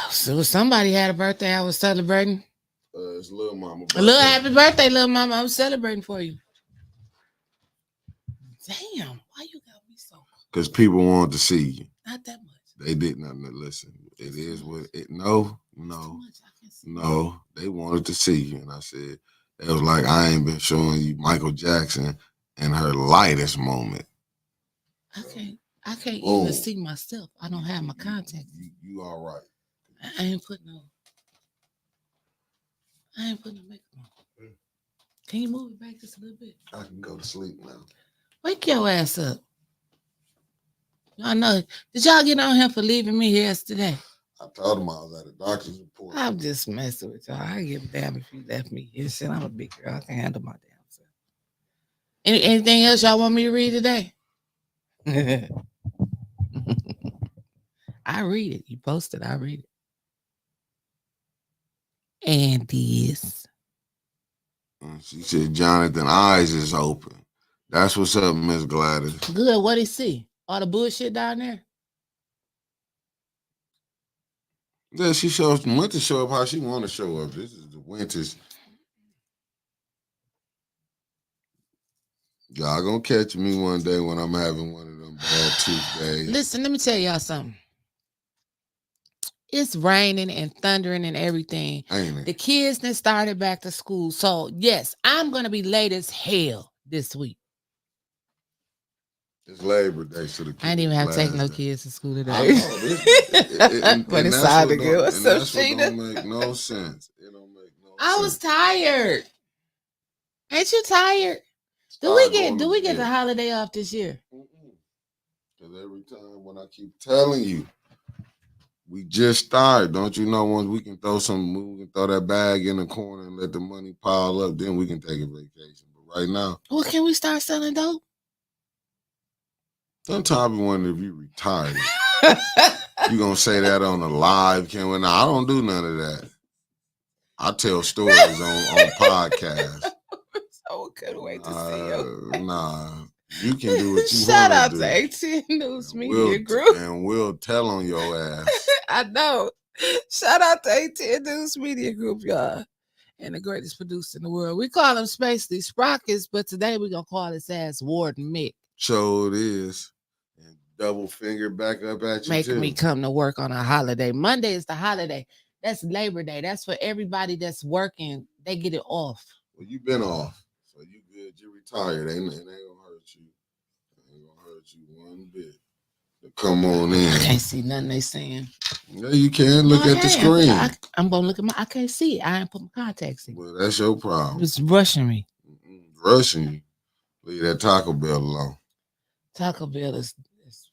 So somebody had a birthday I was celebrating. It's Lil Mama birthday. A little happy birthday, Lil Mama. I'm celebrating for you. Damn, why you got me so? Because people wanted to see you. Not that much. They did not listen. It is what it. No. They wanted to see you, and I said, It was like I ain't been showing you Michael Jackson in her lightest moment. I can't Boom. even see myself. I don't have my contacts. You all right. I ain't putting no makeup on. Can you move it back just a little bit? I can go to sleep now. Wake your ass up. Y'all know. Did y'all get on him for leaving me yesterday? I told him I was at a doctor's report. I'm just messing with y'all. I give a damn if you left me here. Shit, I'm a big girl. I can handle my damn self. Anything else y'all want me to read today? I read it. You posted. I read it. And this. She said Jonathan eyes is open. That's what's up, Miss Gladys. Good. What he see? All the bullshit down there? Yeah, she went to show up how she want to show up. This is the winters. Y'all gonna catch me one day when I'm having one of them bad tooth days. Listen, let me tell y'all something. It's raining and thundering and everything. Ain't it? The kids then started back to school. So, yes, I'm going to be late as hell this week. It's Labor Day, so the kids I didn't even have to take no kids to school today. But it sounded good. What's up, Sheena? It don't make no sense. It don't make no sense. I was tired. Ain't you tired? Do we get the holiday off this year? Because every time when I keep telling you, we just started. Don't you know once we can throw that bag in the corner and let the money pile up, then we can take a vacation. But right now. Well, can we start selling dope? Sometimes we wonder if you retired. You gonna say that on a live camera? No, I don't do none of that. I tell stories on podcasts. So couldn't wait to see you. Nah, you can do what you Shout want out to to ATN News Media Group. And we'll tell on your ass. I know. Shout out to ATN News Media Group, y'all. And the greatest producer in the world. We call him Spacely Sprockets, but today we're going to call his ass Warden Mick. So it is. And double finger back up at you, Making me come to work on a holiday. Monday is the holiday. That's Labor Day. That's for everybody that's working. They get it off. Well, you been off. So you good. You retired. Ain't gonna hurt you. Ain't gonna hurt you one bit. Come on in. I can't see nothing they saying. Yeah, you can. Look at the screen. I'm going to look at I can't see it. I ain't put my contacts in. Well, that's your problem. It's rushing me. Rushing you. Leave that Taco Bell alone. Taco Bell is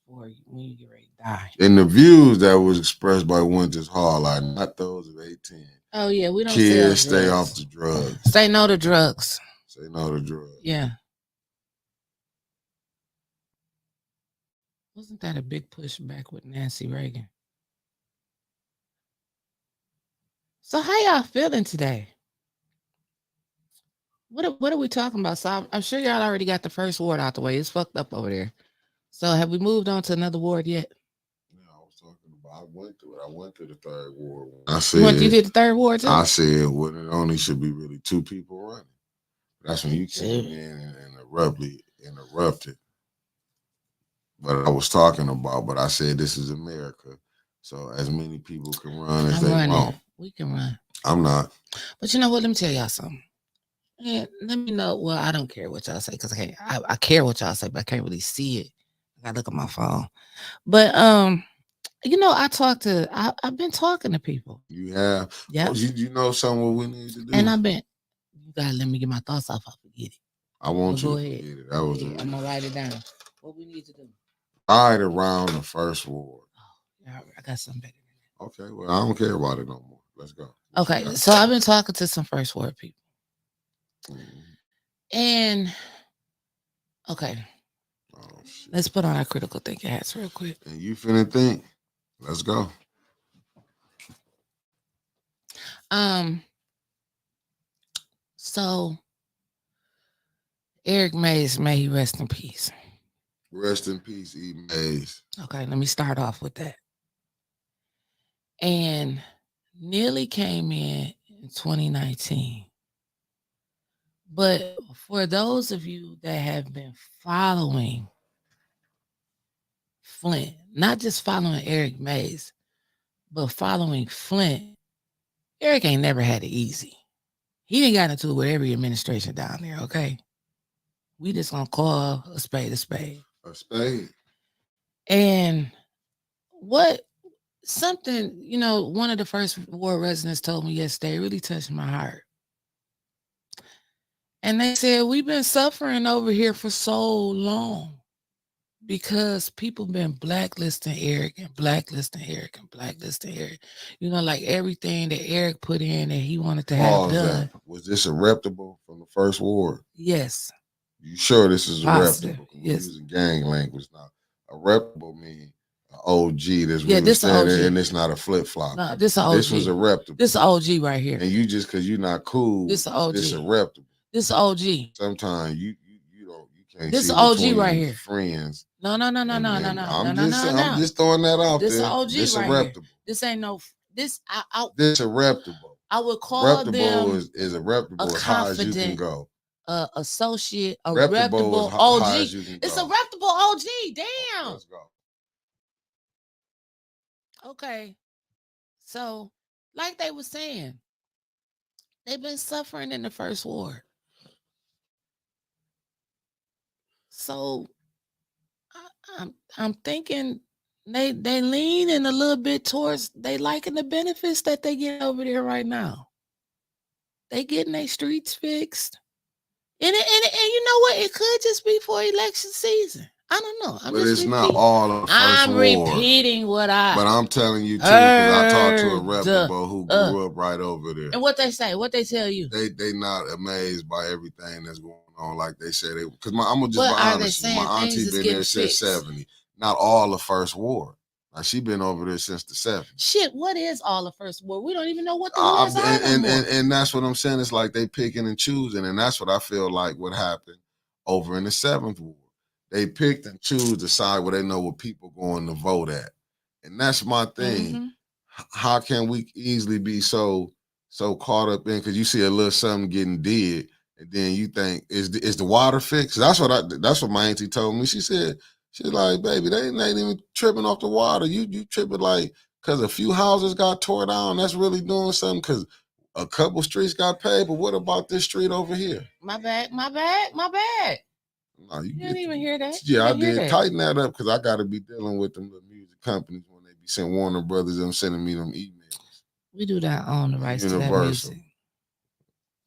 for you when you get ready to die. And the views that was expressed by Winters Hall are not those of 18. Oh, yeah. We don't Kids stay off the drugs. Say no to drugs. Say no to drugs. Yeah. Wasn't that a big pushback with Nancy Reagan? So how y'all feeling today? What are we talking about? So I'm sure y'all already got the first ward out the way. It's fucked up over there. So have we moved on to another ward yet? Yeah, I was talking about. I went through it. I went through the third ward. I said you did the third ward too? I said well, it only should be really 2 people running. That's when you came in and interrupted. But I was talking about, but I said this is America. So as many people can run as they want. We can run. I'm not. But you know what? Let me tell y'all something. Yeah, let me know. Well, I don't care what y'all say because I care what y'all say, but I can't really see it. I gotta look at my phone. But you know, I've been talking to people. You have? Yeah. Oh, you know something what we need to do? And you gotta let me get my thoughts off. I forget it. I want you to forget it. That was I'm gonna write it down. What we need to do? Right around the first ward. Oh, yeah, I got something better than that. Okay, well, I don't care about it no more. Let's go. Okay, so I've been talking to some first ward people. And okay, let's put on our critical thinking hats real quick. And you finna think? Let's go. So Eric Mays, may he rest in peace. Rest in peace, E. Mays. Okay, let me start off with that. And Neely came in 2019. But for those of you that have been following Flint, not just following Eric Mays, but following Flint, Eric ain't never had it easy. He didn't got into it with every administration down there, okay? We just gonna call a spade a spade. A spade. And what something, one of the first ward residents told me yesterday really touched my heart. And they said, we've been suffering over here for so long because people been blacklisting Eric and blacklisting Eric and blacklisting Eric. Like everything that Eric put in that he wanted to have done. Was this a reputable from the first ward? Yes. You sure this is a reputable? Yes. Using gang language now. A reputable means an OG that's really this standing, and it's not a flip flop. No, this OG. This was a reputable. This OG right here. And you just because you're not cool. This OG. This a reputable. This OG. Sometimes you can't. This see OG right here. Friends. No. I'm just throwing that out this there. OG This right a reputable. Here. This ain't no. This This a reputable. I would call reputable them is a reputable as high as you can go. Associate, a reputable OG. It's a reputable OG. Damn. Let's go. Okay. So, like they were saying, they've been suffering in the first ward. So, I'm thinking they leaning a little bit towards they liking the benefits that they get over there right now. They getting their streets fixed. And you know what? It could just be for election season. I don't know. But it's not all of the first ward. Repeating what But I'm telling you too, because I talked to a reputable who grew up right over there. And what they say? What they tell you? They not amazed by everything that's going on, like they say they. Because I'm gonna just be honest. My auntie been there since '70. Not all the first ward. Like she been over there since the '70s. Shit, what is all the first ward? We don't even know what the wards are and that's what I'm saying. It's like they picking and choosing, and that's what I feel like what happened over in the 7th ward. They picked and choose the side where they know what people going to vote at. And that's my thing. Mm-hmm. How can we easily be so caught up in, because you see a little something getting dead, and then you think, is the water fixed? That's what my auntie told me. She's like, baby, they ain't even tripping off the water. You tripping like because a few houses got tore down. That's really doing something because a couple streets got paid. But what about this street over here? My bad. No, you didn't even hear that. Yeah, I did. Tighten that up because I got to be dealing with them music companies when they be sending Warner Brothers them sending me them emails. We do that on the rights to that music.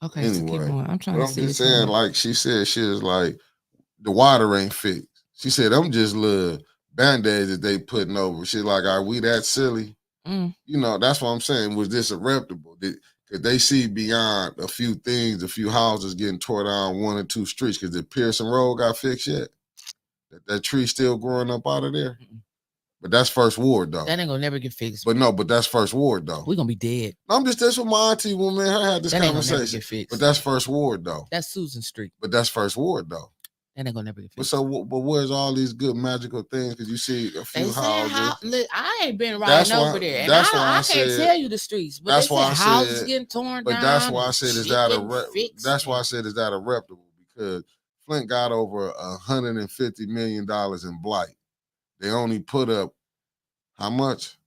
Okay, anyway, so keep going. I'm trying to see. I'm just saying, like she said, she was like, the water ain't fixed. She said, I'm just little band-aids that they putting over. She's like, are we that silly? That's what I'm saying. Was this a reputable? Could they see beyond a few things, a few houses getting tore down, 1 or 2 streets? Because the Pearson Road got fixed yet? That tree still growing up out of there? But that's first ward, though. That ain't gonna never get fixed. But that's first ward, though. We're gonna be dead. That's what my auntie, when her had this that conversation. Ain't gonna never get fixed. But that's first ward, though. That's Susan Street. But that's first ward, though. That ain't gonna never get fixed. But where's all these good magical things? Because you see a few houses. I ain't been riding over there, and I can't tell you the streets. But that's why houses getting torn down. But that's why I said is that a reputable? Because Flint got over $150 million in blight. They only put up how much?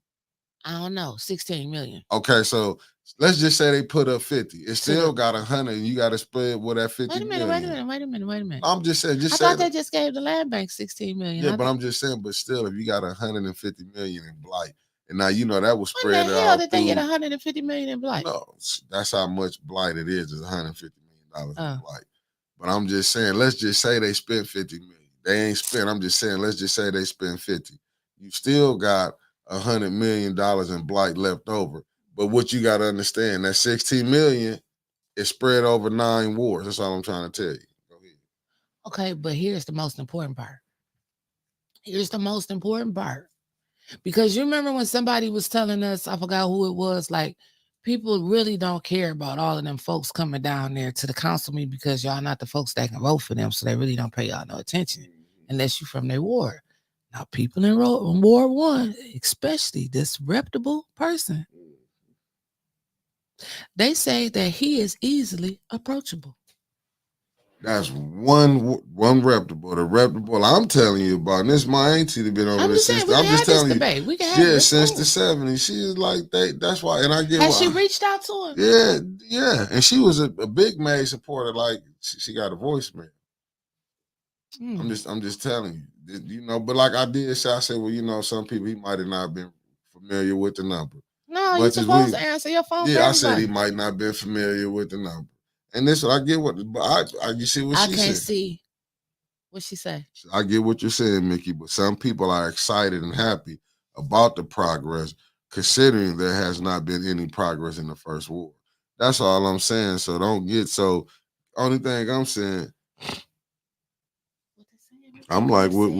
I don't know, 16 million. Okay, so let's just say they put up 50. It still got 100, and you got to split with that 50 million. Wait a minute. I'm just saying. I thought they just gave the land bank 16 million. Yeah, but I'm just saying. But still, if you got 150 million in blight, and now that was spread out. When the hell did they get 150 million in blight? No, that's how much blight it is. It's 150 million in blight. But I'm just saying. Let's just say they spent 50 million. They ain't spent. I'm just saying. Let's just say they spent 50. You still got $100 million in blight left over. But what you got to understand, that 16 million is spread over 9 wards. That's all I'm trying to tell you. Go ahead. Okay, but here's the most important part. Because you remember when somebody was telling us, I forgot who it was, like, people really don't care about all of them folks coming down there to the council meeting because y'all not the folks that can vote for them, so they really don't pay y'all no attention unless you're from their ward. Now, people in Ward 1, especially this reputable person, they say that he is easily approachable. That's one reputable. The reputable I'm telling you about. And this my auntie that been over I'm there just since. saying we I'm can just have this telling you. debate. We can have Yeah, this since cool. the '70s. She is like that's why. And I get Has why. she reached out to him? Yeah. And she was a big May supporter. Like she got a voicemail. I'm just telling you. You know, but like I did say, I said, well, you know, some people he might have not been familiar with the number. No, Much you're as supposed to answer your phone. Yeah, for I said he everybody. might not been familiar with the number. And this I get what but you see what I she can't said. see. What she say? I get what you're saying, Mickey, but some people are excited and happy about the progress, considering there has not been any progress in the first war. That's all I'm saying. So don't get so. Only thing I'm saying, I'm like with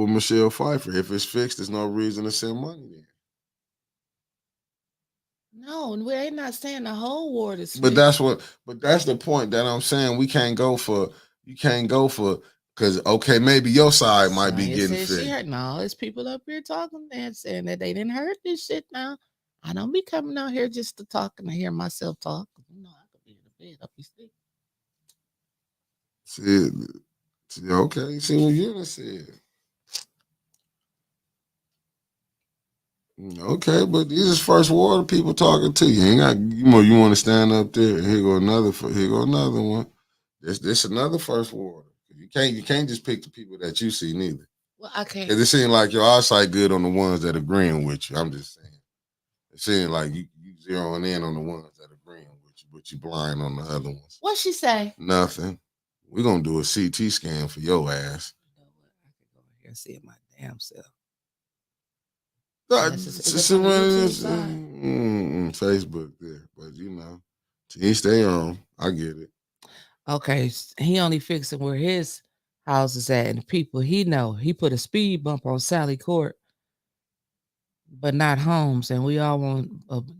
Michelle Pfeiffer. If it's fixed, there's no reason to send money there. No, we're not saying the whole war is. But that's the point that I'm saying. We can't go for. You can't go for because okay, maybe your side might be getting fixed. She heard. No, it's people up here talking and saying that they didn't heard this shit. Now I don't be coming out here just to talk and to hear myself talk. You know, I could be in the bed up you sleep. See, okay. See what you done said. Okay, but this is first war people talking to you. Ain't got you want to stand up there. Here go another one. This another first war. You can't just pick the people that you see neither. Well, I can't. It seems like your eyesight good on the ones that agreeing with you. I'm just saying. It seems like you zeroing in on the ones that agreeing with you, but you blind on the other ones. What she say? Nothing. We're gonna do a CT scan for your ass. You know what? I could go here and see it my damn self. Facebook there, but you know, he stay on. I get it. Okay, he only fixing where his house is at and the people he know. He put a speed bump on Sally Court, but not Holmes. And we all want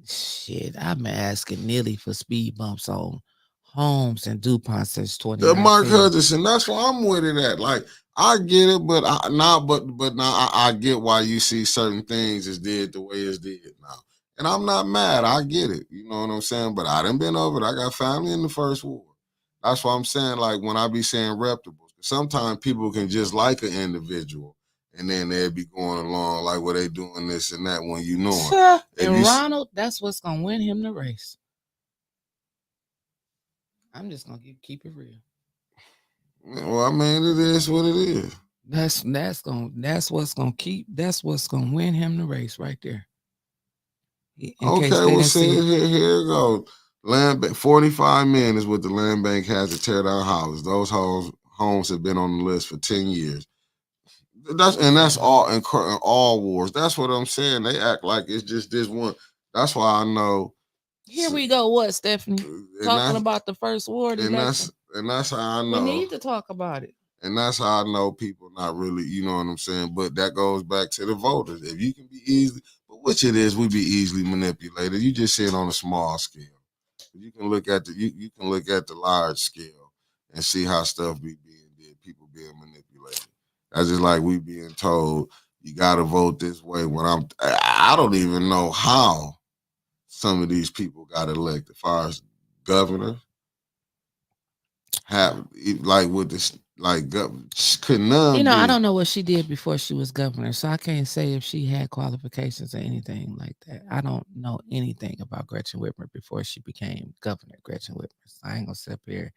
shit. I've been asking Neely for speed bumps on Holmes and DuPont since 2019. Mark Hutchinson, that's why I'm with it at. Like I get it, but I get why you see certain things is did the way it's did now. And I'm not mad. I get it. You know what I'm saying? But I done been over it. I got family in the first war. That's why I'm saying, like, when I be saying reputables, sometimes people can just like an individual and then they'll be going along like, well, they doing this and that when you know it. And Ronald, that's what's going to win him the race. I'm just going to keep it real. Well, I mean, it is what it is. That's what's gonna win him the race right there. Okay, well, see, here it goes. Land bank, 45 million is what the land bank has to tear down houses. Those homes have been on the list for 10 years. That's all in all wars. That's what I'm saying. They act like it's just this one. That's why I know. Here we go. What, Stephanie? Talking about the first war. And that's how I know. We need to talk about it. And that's how I know people not really, you know what I'm saying? But that goes back to the voters. If you can be easily, but which it is, we be easily manipulated. You just see it on a small scale. You can look at you can look at the large scale and see how stuff be being did, people being manipulated. That's just like we being told you gotta vote this way. When I don't even know how some of these people got elected. As far as governor, have like with this like could none. You know, I don't know what she did before she was governor, so I can't say if she had qualifications or anything like that. I don't know anything about Gretchen Whitmer before she became governor. Gretchen Whitmer. So I ain't gonna sit up here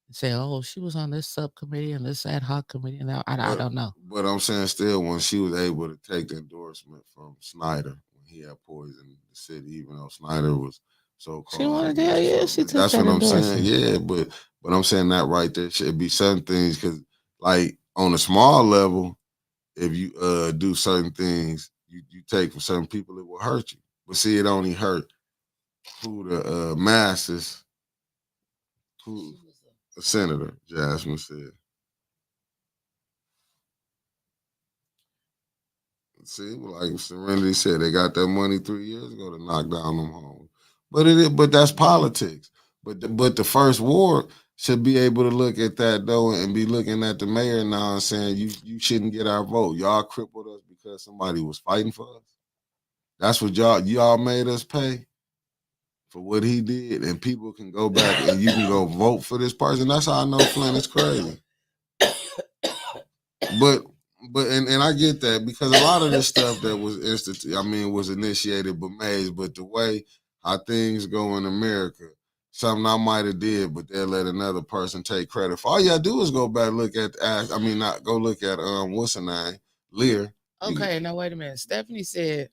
and say, "Oh, she was on this subcommittee and this ad hoc committee." And I don't know. But I'm saying still, when she was able to take the endorsement from Snyder when he had poisoned the city, even though Snyder was so called. She wanted to tell you, she took that's that what I'm endorsement. saying. Yeah, but I'm saying that right there should be certain things because, like on a small level, if you do certain things you take from certain people, it will hurt you. But see, it only hurt who the masses. Who a senator, Jasmine said. See, like Serenity said, they got that money 3 years ago to knock down them homes. But that's politics. But the first war should be able to look at that though and be looking at the mayor now and saying you shouldn't get our vote. Y'all crippled us because somebody was fighting for us. That's what y'all made us pay for what he did, and people can go back and you can go vote for this person. That's how I know Flint is crazy. But and I get that, because a lot of this stuff that was was initiated by Mays, but the way how things go in America, something I might have did, but they'll let another person take credit for. All you gotta do is go back, look at not go look at what's her name? Lear. Okay, now wait a minute. Stephanie said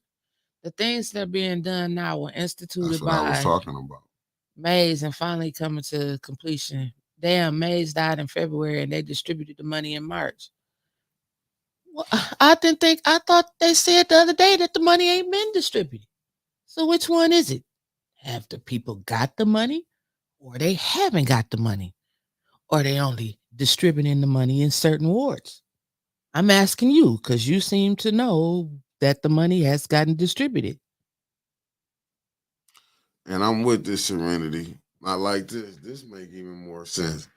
the things that are being done now were instituted That's what I was by talking about. Mays and finally coming to completion. Damn, Mays died in February and they distributed the money in March. Well, I thought they said the other day that the money ain't been distributed. So which one is it? Have the people got the money, or they haven't got the money? Or they only distributing the money in certain wards? I'm asking you because you seem to know that the money has gotten distributed. And I'm with this Serenity. Not like this. This make even more sense.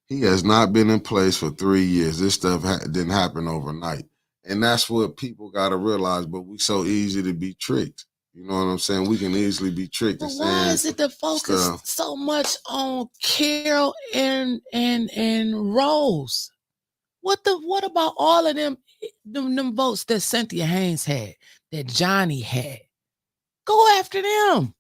He has not been in place for 3 years. This stuff didn't happen overnight. And that's what people got to realize, but we so easy to be tricked. You know what I'm saying? We can easily be tricked. But why is it the focus so much on Carol and Rose? What about all of them votes that Cynthia Haynes had, that Johnny had? Go after them.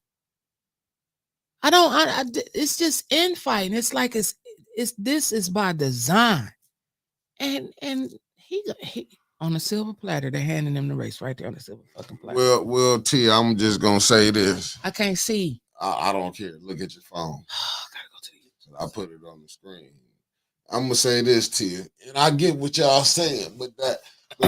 It's just infighting. It's like this is by design. And he on a silver platter, they're handing him the race right there on the silver fucking platter. Well, T, I'm just gonna say this. I can't see. I don't care. Look at your phone. I gotta go to you. I put it on the screen. I'm gonna say this to you, and I get what y'all saying, but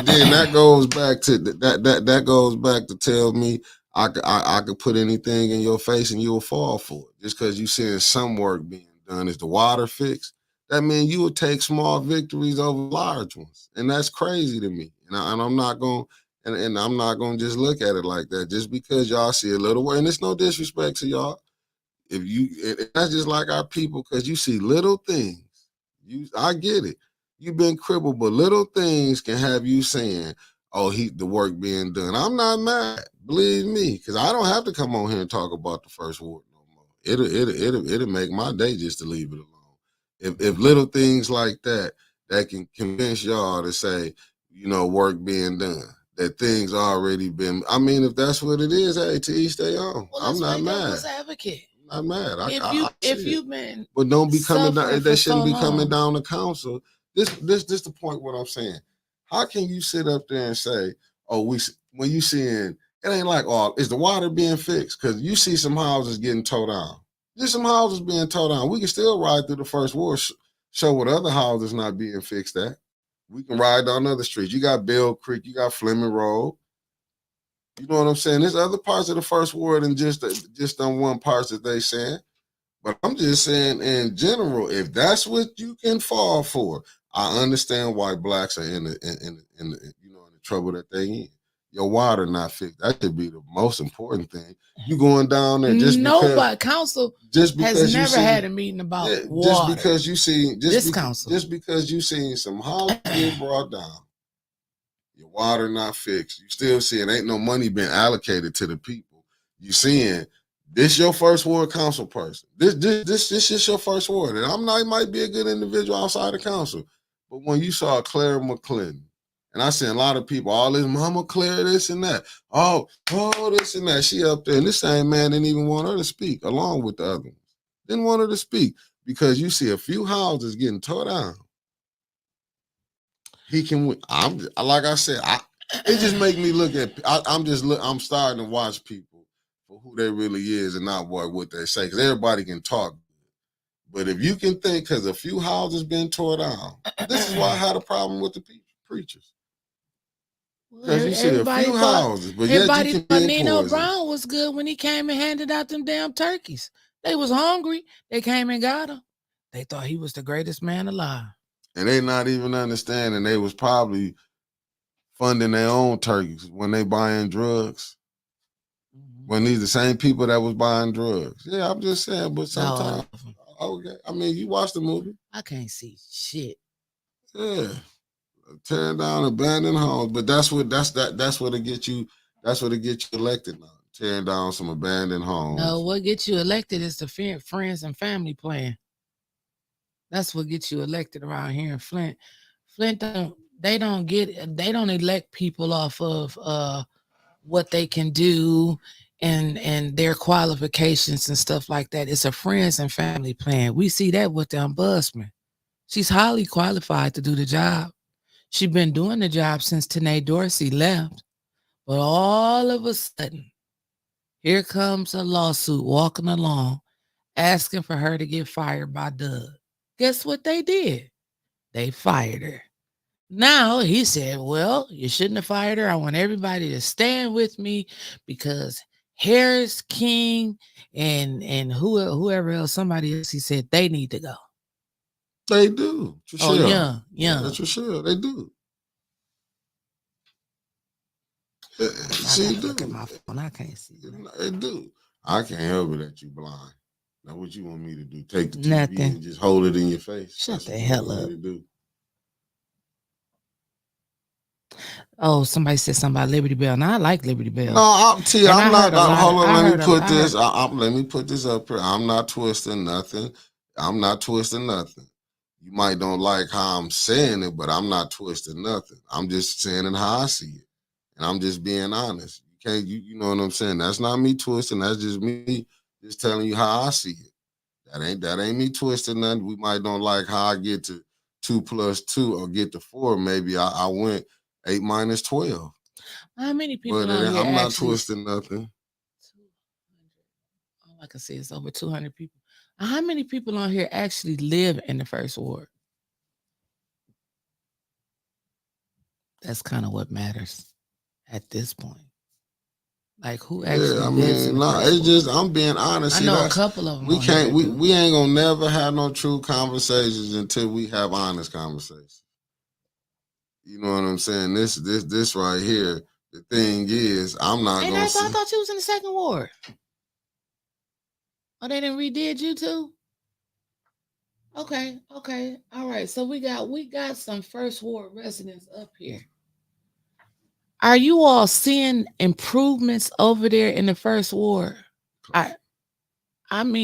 then that goes back to that goes back to tell me I could put anything in your face and you'll fall for it. Just because you seeing some work being done. Is the water fixed? That means you would take small victories over large ones, and that's crazy to me. And I'm not going and I'm not going to just look at it like that. Just because y'all see a little way, and it's no disrespect to y'all. That's just like our people, because you see little things. I get it. You've been crippled, but little things can have you saying, "Oh, the work being done." I'm not mad, believe me, because I don't have to come on here and talk about the first ward no more. It'll make my day just to leave it alone. If little things like that can convince y'all to say, work being done, that things already been. I mean, if that's what it is, hey, to each their own. Well, I'm not mad. Advocate. I'm not mad. If you've been, but don't be coming down. They shouldn't be coming down to council. This the point. What I'm saying. How can you sit up there and say, "Oh, when you seeing it ain't like, oh, is the water being fixed?" Because you see some houses getting towed down. There's some houses being towed down. We can still ride through the first ward, show what other houses not being fixed at. We can ride down other streets. You got Bell Creek, you got Fleming Road. You know what I'm saying? There's other parts of the first ward and just on one parts that they saying. But I'm just saying in general, if that's what you can fall for, I understand why blacks are in the trouble that they in. Your water not fixed. That should be the most important thing. You going down there just because council just because has never had a meeting about water. Just because you see council. Just because you seen some houses get brought down, your water not fixed. You still seeing ain't no money being allocated to the people. You seeing this your first ward council person. This is your first ward. And I'm not, it might be a good individual outside the council. But when you saw Claire McClinton, and I seen a lot of people, all this Mama Claire, this and that. Oh, this and that. She up there. And this same man didn't even want her to speak, along with the other ones. Didn't want her to speak because you see a few houses getting tore down. He can win. Like I said, it just make me look at, I'm starting to watch people for who they really is and not what they say. Because everybody can talk. But if you can think, because a few houses been tore down, this is why I had a problem with the preachers. Because you see a few houses, but yet you can be Nino Brown was good when he came and handed out them damn turkeys. They was hungry. They came and got him. They thought he was the greatest man alive. And they not even understanding they was probably funding their own turkeys when they buying drugs. Mm-hmm. When these the same people that was buying drugs. Yeah, I'm just saying, but sometimes, okay. I mean, you watch the movie. I can't see shit. Yeah. Tearing down abandoned homes, but that's what it get you. That's what it get you elected now. tearing down some abandoned homes. No, what gets you elected is the friends and family plan. That's what gets you elected around here in Flint. Flint they don't elect people off of what they can do and their qualifications and stuff like that. It's a friends and family plan. We see that with the ombudsman. She's highly qualified to do the job. She's been doing the job since Tanae Dorsey left. But all of a sudden, here comes a lawsuit walking along asking for her to get fired by Doug. Guess what they did? They fired her. Now he said, well, you shouldn't have fired her. I want everybody to stand with me because Harris, King, and whoever else, somebody else, he said they need to go. They do. Oh, yeah. That's for sure. They do. See, look at my phone. I can't see. They do. I can't help it that you blind. Now, what you want me to do? Take the TV Nothing. and just hold it in your face? Shut the hell up. Do. Oh, somebody said something about Liberty Bell. Now I like Liberty Bell. No, I'm not. Hold on. Let me put this up here. I'm not twisting nothing. You might don't like how I'm saying it, but I'm not twisting nothing. I'm just saying it how I see it, and I'm just being honest. You know what I'm saying? That's not me twisting. That's just me just telling you how I see it. That ain't me twisting nothing. We might don't like how I get to 2 + 2 or get to 4. Maybe I went 8 - 12. How many people but on here I'm not actually, twisting nothing. all I can say is over 200 people. How many people on here actually live in the first ward? That's kind of what matters at this point. Like who actually lives in the first it's ward? just I'm being honest. I know a couple of them. We ain't gonna never have no true conversations until we have honest conversations. You know what I'm saying? This right here. The thing is, I'm not gonna. I thought you was in the second ward. Oh, they didn't redid you too? Okay. All right. So we got some first ward residents up here. Are you all seeing improvements over there in the first ward? I want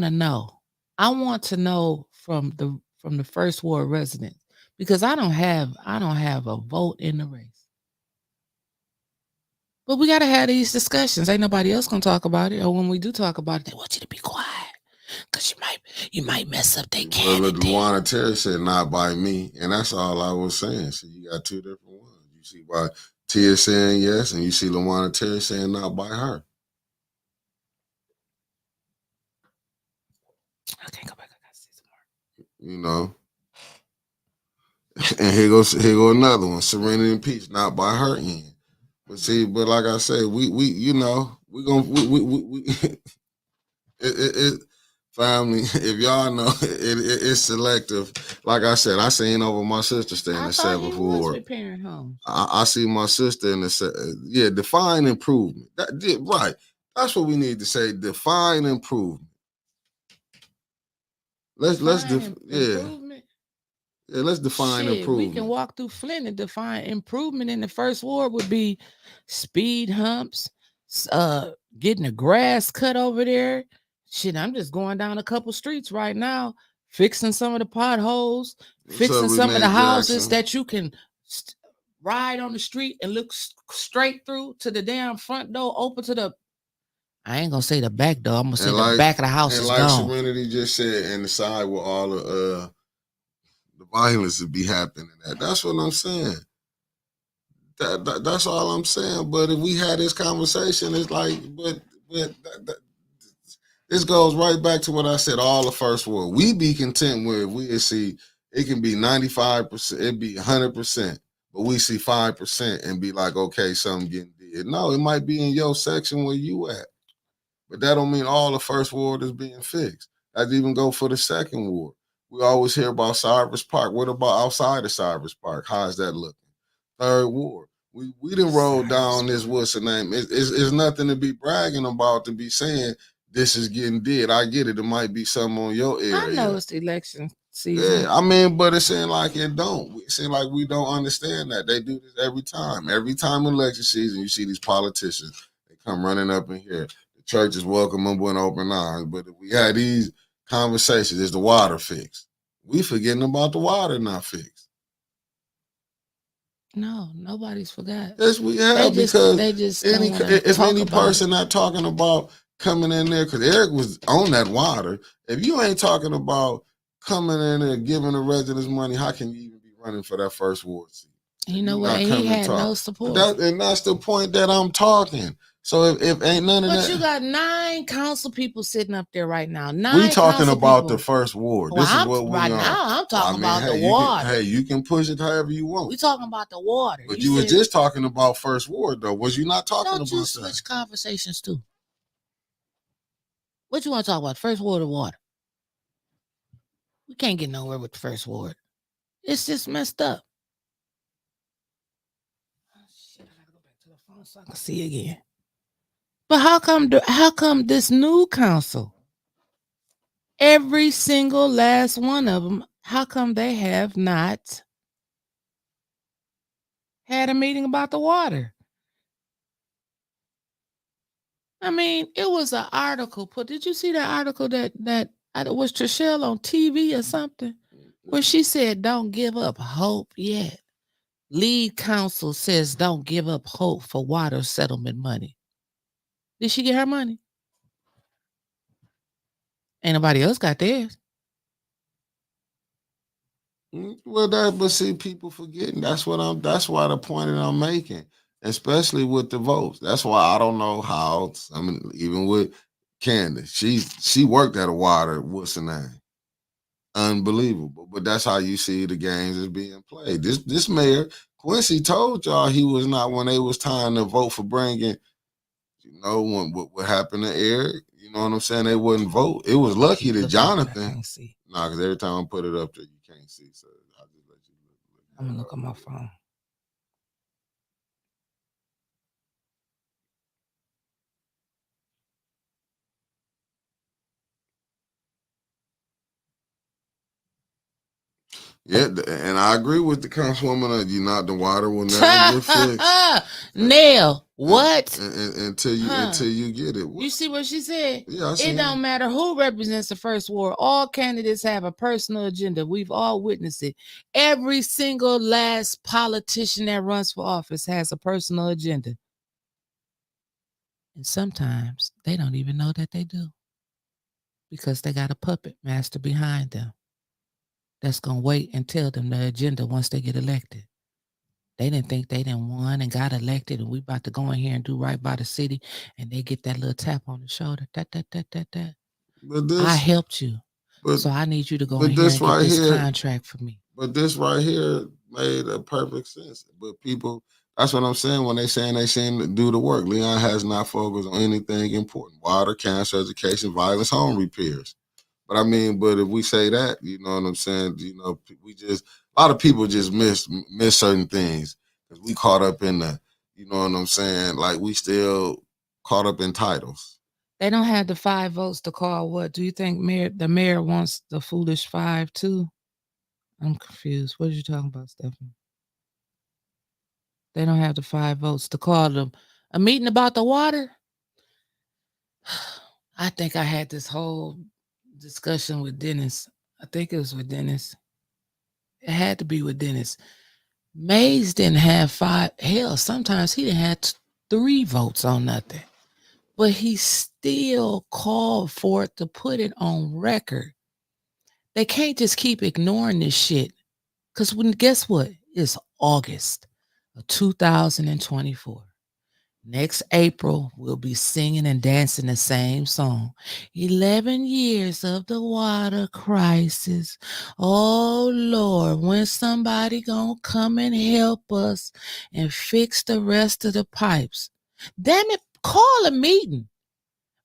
to know. I want to know from the first ward residents because I don't have a vote in the race. But we gotta have these discussions. Ain't nobody else gonna talk about it. Or when we do talk about it, they want you to be quiet. Cause you might mess up their candidate. Luana Terry said not by me. And that's all I was saying. So you got 2 different ones. You see why Tia saying yes, and you see Luana Terry saying not by her. I can't go back. I gotta see some more. You know. And here go another one. Serenity and Peace, not by her end. But see, like I said, we family, if y'all know, it's selective. Like I said, I seen over my sister stay in the 7th ward. I see my sister in the define improvement. Right. That's what we need to say. Define improvement. Let's define improvement. We can walk through Flint and define improvement in the first ward would be speed humps, getting the grass cut over there. Shit, I'm just going down a couple streets right now, fixing some of the potholes, fixing some of the houses that you can ride on the street and look straight through to the damn front door, open to the, I ain't gonna say the back door, I'm gonna say the back of the house is gone. Serenity just said, and the side where all the violence would be happening at. That's what I'm saying. That's all I'm saying. But if we had this conversation, it's like, this goes right back to what I said, all the first word. We be content with, we see, it can be 95%, it be 100%, but we see 5% and be like, okay, something getting did. No, it might be in your section where you at. But that don't mean all the first ward is being fixed. I'd even go for the second ward. We always hear about Cyrus Park. What about outside of Cyrus Park? How's that looking? Third ward. We didn't roll down this, what's the name? It's nothing to be bragging about, to be saying this is getting did. I get it. It might be something on your area. I know it's the election season. Yeah, I mean, but it seems like it don't. It seems like we don't understand that. They do this every time. Every time election season, you see these politicians. They come running up in here. The church is welcome them with open arms. But if we had these conversations, is the water fixed? We forgetting about the water not fixed. No, nobody's forgot. Yes, we have, because they just if any person not talking about coming in there, because Eric was on that water. If you ain't talking about coming in there giving the residents money, how can you even be running for that first ward seat? You know what? He had no support. And that's the point that I'm talking. So if ain't none of that. But you got 9 council people sitting up there right now. 9 we talking about people. the first ward. Well, this is what we right on. now. I'm talking about the water. You can push it however you want. We talking about the water. But you was just talking about first ward, though. Was you not talking about that? Don't you switch conversations too? What you want to talk about? First ward or water? We can't get nowhere with the first ward. It's just messed up. Oh, shit, I gotta go back to the phone so I can see again. But how come this new council, every single last one of them, how come they have not had a meeting about the water? I mean, it was an article put. Did you see that article that was Trishelle on TV or something, where she said, "Don't give up hope yet." Lead counsel says, "Don't give up hope for water settlement money." Did she get her money? Ain't nobody else got theirs. Well, but see, people forgetting. That's why the point that I'm making, especially with the votes. That's why I don't know how. I mean, even with Candace, she worked at a water. What's her name? Unbelievable. But that's how you see the games is being played. This mayor Quincy told y'all he was not when they was time to vote for bringing. When what happened to Eric. You know what I'm saying? They wouldn't vote. It was lucky that Jonathan. Nah, because every time I put it up there, you can't see. So I'll just let you look. I'm gonna look on my phone. Yeah, and I agree with the councilwoman. The water will never get fixed. Nail, what? Until you get it. You see what she said? Yeah, I see. It don't matter who represents the first ward. All candidates have a personal agenda. We've all witnessed it. Every single last politician that runs for office has a personal agenda. And sometimes they don't even know that they do, because they got a puppet master behind them that's going to wait and tell them the agenda once they get elected. They didn't think they didn't won and got elected, and we about to go in here and do right by the city, and they get that little tap on the shoulder. I helped you, so I need you to go in here and get this contract for me. But this right here made a perfect sense. But people, that's what I'm saying when they saying they seem to do the work. Leon has not focused on anything important: water, cancer, education, violence, home repairs. But I mean, if we say that, you know what I'm saying? A lot of people just miss certain things because we caught up in the, you know what I'm saying? Like we still caught up in titles. They don't have the 5 votes to call what? Do you think the mayor wants the foolish 5 too? I'm confused. What are you talking about, Stephanie? They don't have the 5 votes to call them a meeting about the water? I think I had this whole discussion with Dennis. I think it was with Dennis. It had to be with Dennis. Mays didn't have 5. Hell, sometimes he didn't have 3 votes on nothing. But he still called for it to put it on record. They can't just keep ignoring this shit. Because guess what? It's August of 2024. Next April, we'll be singing and dancing the same song. 11 years of the water crisis. Oh, Lord, when somebody gonna come and help us and fix the rest of the pipes? Damn it, call a meeting.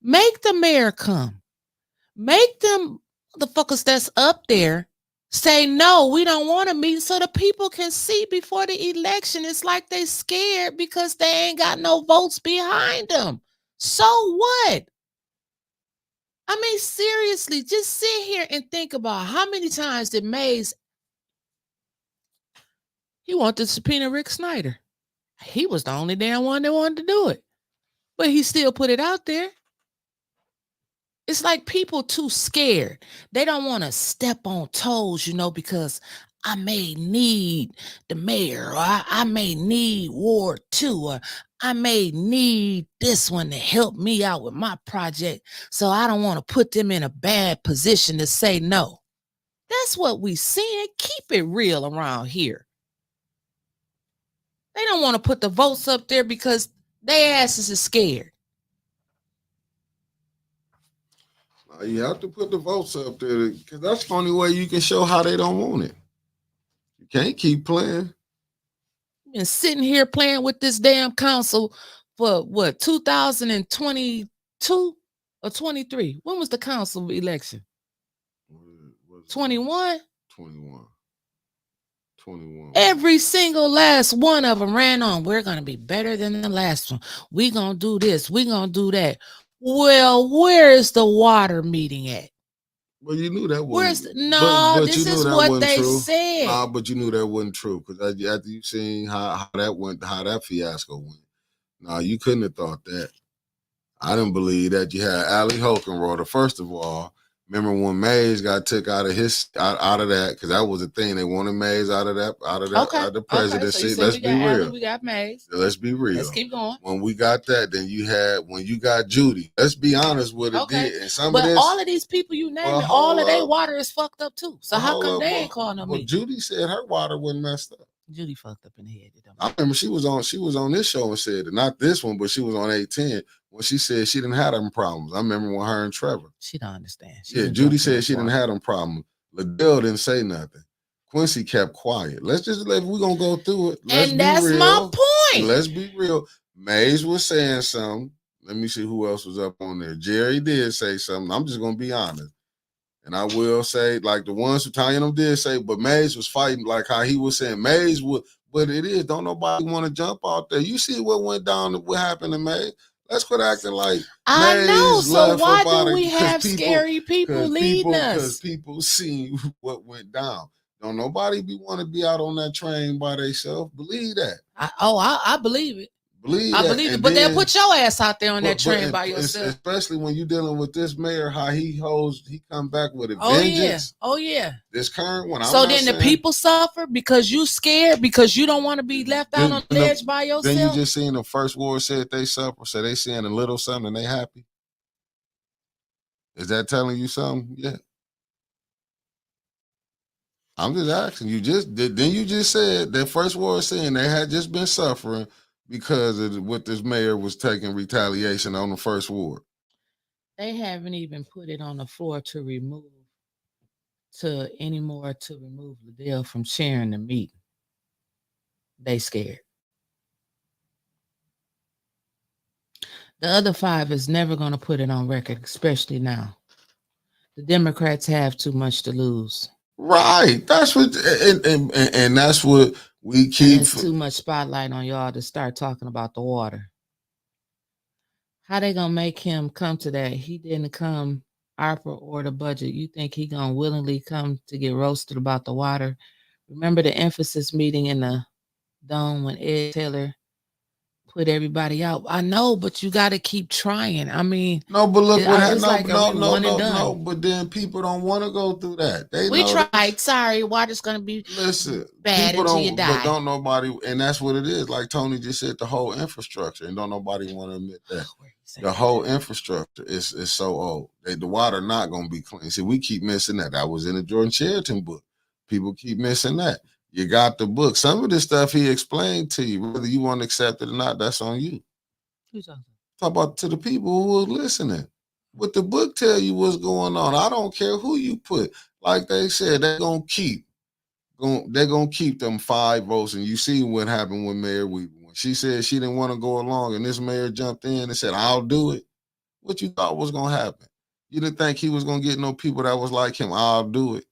Make the mayor come. Make them the fuckers that's up there say, no, we don't want to meet, so the people can see before the election. It's like they scared because they ain't got no votes behind them. So what? I mean, seriously, just sit here and think about how many times did Mays, he wanted to subpoena Rick Snyder. He was the only damn one that wanted to do it. but he still put it out there. It's like people too scared. They don't want to step on toes, because I may need the mayor, or I may need Ward 2, or I may need this one to help me out with my project. So I don't want to put them in a bad position to say no. That's what we seeing. Keep it real around here. They don't want to put the votes up there because their asses is scared. You have to put the votes up there because that's the only way you can show how they don't want it. You can't keep playing. Been sitting here playing with this damn council for what, 2022 or 23? When was the council election? 21? 21. Every single last one of them ran on. We're going to be better than the last one. We're going to do this. We're going to do that. Well, where is the water meeting at? Well, you knew that wasn't. But this is what they said. Nah, but you knew that wasn't true because after you seen how that went, how that fiasco went. Nah, you couldn't have thought that. I didn't believe that. You had Ali Hokenroder. First of all, remember when Mays got took out of that because that was the thing. They wanted Mays out of the presidency. Okay, so let's be real. Ali, we got Mays. Let's be real. Let's keep going. When we got that, then when you got Judy. Let's be honest with it. Okay. And all of these people you named, all of their water is fucked up too. So how come they ain't calling on me? Judy said her water wasn't messed up. Judy fucked up in the head. I remember she was on this show and said it. Not this one, but she was on 810 when she said she didn't have them problems. I remember when her and Trevor. She don't understand. Judy said she didn't have them problems. Liddell didn't say nothing. Quincy kept quiet. We're gonna go through it. And that's my point. Let's be real. Mays was saying something. Let me see who else was up on there. Jerry did say something. I'm just gonna be honest. And I will say, like the ones who Tanya them did say, but Mays was fighting like how he was saying Mays would, but it is, don't nobody want to jump out there. You see what went down, what happened to Mays. Let's quit acting like I know. So why do we have scary people leading us? Because people see what went down. Don't nobody want to be out on that train by themselves. Believe that. I believe it. I believe it, but they'll put your ass out there on that train by yourself. Especially when you're dealing with this mayor, how he come back with a vengeance. Oh yeah. This current one. So then the people suffer because you scared, because you don't want to be left out on the edge by yourself. Then you just seen the first ward said they suffer, so they seeing a little something and they happy. Is that telling you something? Yeah. I'm just asking you. You just said that first ward saying they had just been suffering because of what this mayor was taking retaliation on the first ward. They haven't even put it on the floor to remove Liddell from sharing the meeting. They scared. The other 5 is never going to put it on record, especially now. The Democrats have too much to lose. Right. That's what, and that's what we keep. There's too much spotlight on y'all to start talking about the water. How they gonna make him come to that? He didn't come ARPA or the budget. You think he gonna willingly come to get roasted about the water? Remember the emphasis meeting in the Dome when Ed Taylor put everybody out? I know, but you got to keep trying. I mean, no, but look what happened. No, but then people don't want to go through that. We tried. Sorry, water's gonna be bad until you die. But don't nobody, and that's what it is. Like Tony just said, the whole infrastructure, and don't nobody want to admit that. The whole infrastructure is so old. The water not gonna be clean. See, we keep missing that. That was in the Jordan Sheraton book. People keep missing that. You got the book. Some of this stuff he explained to you, whether you want to accept it or not, that's on you. Who's talking? Talk about to the people who are listening. What the book tell you what's going on. I don't care who you put. Like they said, they're gonna keep them 5 votes. And you see what happened with Mayor Weaver. When she said she didn't want to go along, and this mayor jumped in and said, "I'll do it." What you thought was gonna happen? You didn't think he was gonna get no people that was like him. I'll do it.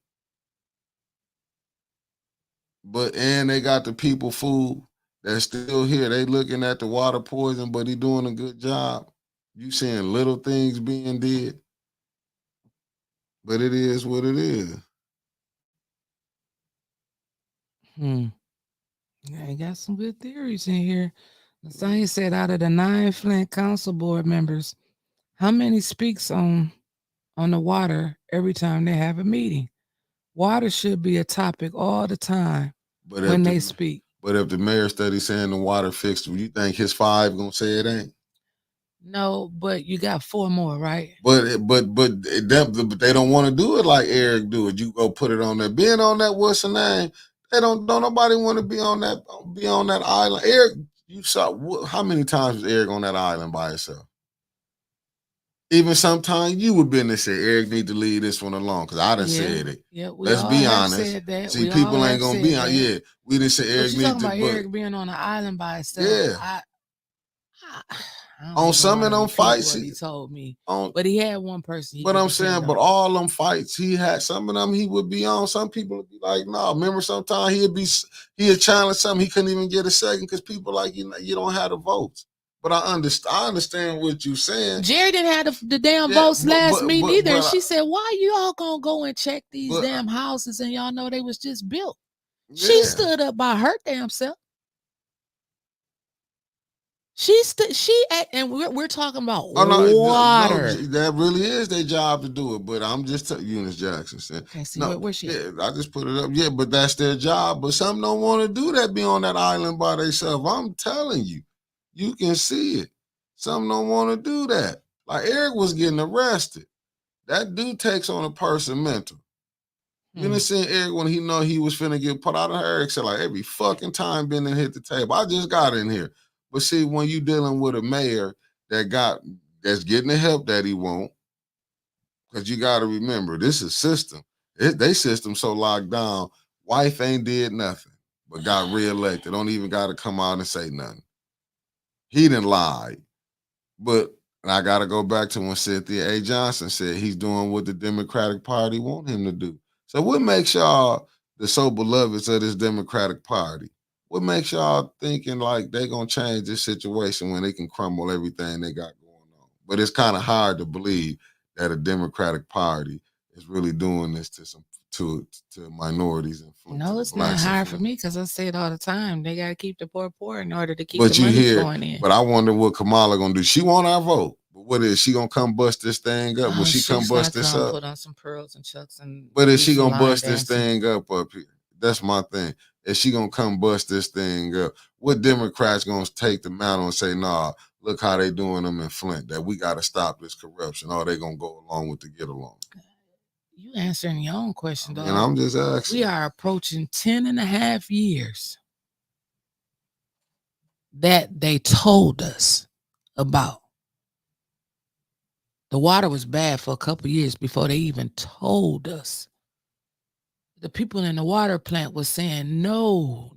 And they got the people food that's still here. They looking at the water poison, but he doing a good job. You seeing little things being did. But it is what it is. I got some good theories in here. So he said, out of the 9 Flint council board members, how many speaks on the water every time they have a meeting? Water should be a topic all the time But when they speak. But if the mayor study saying the water fixed, you think his 5 gonna say it ain't? No, but you got 4 more, right? But they don't want to do it like Eric do it. You go put it on there. Being on that, what's the name? They don't nobody want to be on that island. Eric, you saw how many times was Eric on that island by himself? Even sometimes you would been to say Eric need to leave this one alone because I done said it. Yeah, let's be honest. Said that. See, people ain't gonna be on. Yeah, we didn't say Eric need to. About Eric being on an island by himself. Yeah. I on some of them fights, he told me. But he had one person. But I'm saying, but all them fights he had, some of them he would be on. Some people would be like, no. Remember, sometimes he'd challenge something he couldn't even get a second because people like you don't have the votes. But I understand what you're saying. Jerry didn't have the damn votes last meeting either. And she said, why you all gonna go and check these damn houses and y'all know they was just built? Yeah. She stood up by her damn self. And we're talking about water. That really is their job to do it. But I'm just telling you, Eunice Jackson said. Okay, see, where's she? Yeah, I just put it up. Yeah, but that's their job. But some don't want to do that, be on that island by themselves. I'm telling you. You can see it. Some don't want to do that. Like Eric was getting arrested. That dude takes on a person mental. You done seen Eric when he know he was finna get put out of her. Eric said like every fucking time been and hit the table. I just got in here. But see, when you dealing with a mayor that's getting the help that he want, because you got to remember, this is system. They system so locked down, wife ain't did nothing, but got reelected. Don't even got to come out and say nothing. He didn't lie. But I got to go back to when Cynthia A. Johnson said he's doing what the Democratic Party want him to do. So what makes y'all the so beloveds of this Democratic Party? What makes y'all thinking like they going to change this situation when they can crumble everything they got going on? But it's kind of hard to believe that a Democratic Party is really doing this to minorities and Flint. No, it's not hard for me because I say it all the time. They got to keep the poor in order to keep the money flowing in. But I wonder what Kamala gonna do. She want our vote. But what is she gonna come bust this thing up? Will she come bust this up? Put on some pearls and chucks and. But is she gonna bust this thing up here? That's my thing. Is she gonna come bust this thing up? What Democrats gonna take the mantle and say, nah, look how they doing them in Flint, that we gotta stop this corruption, or they gonna go along with the get along? You answering your own question, dog. And I'm just asking. We are approaching 10.5 years that they told us about. The water was bad for a couple years before they even told us. The people in the water plant was saying, no,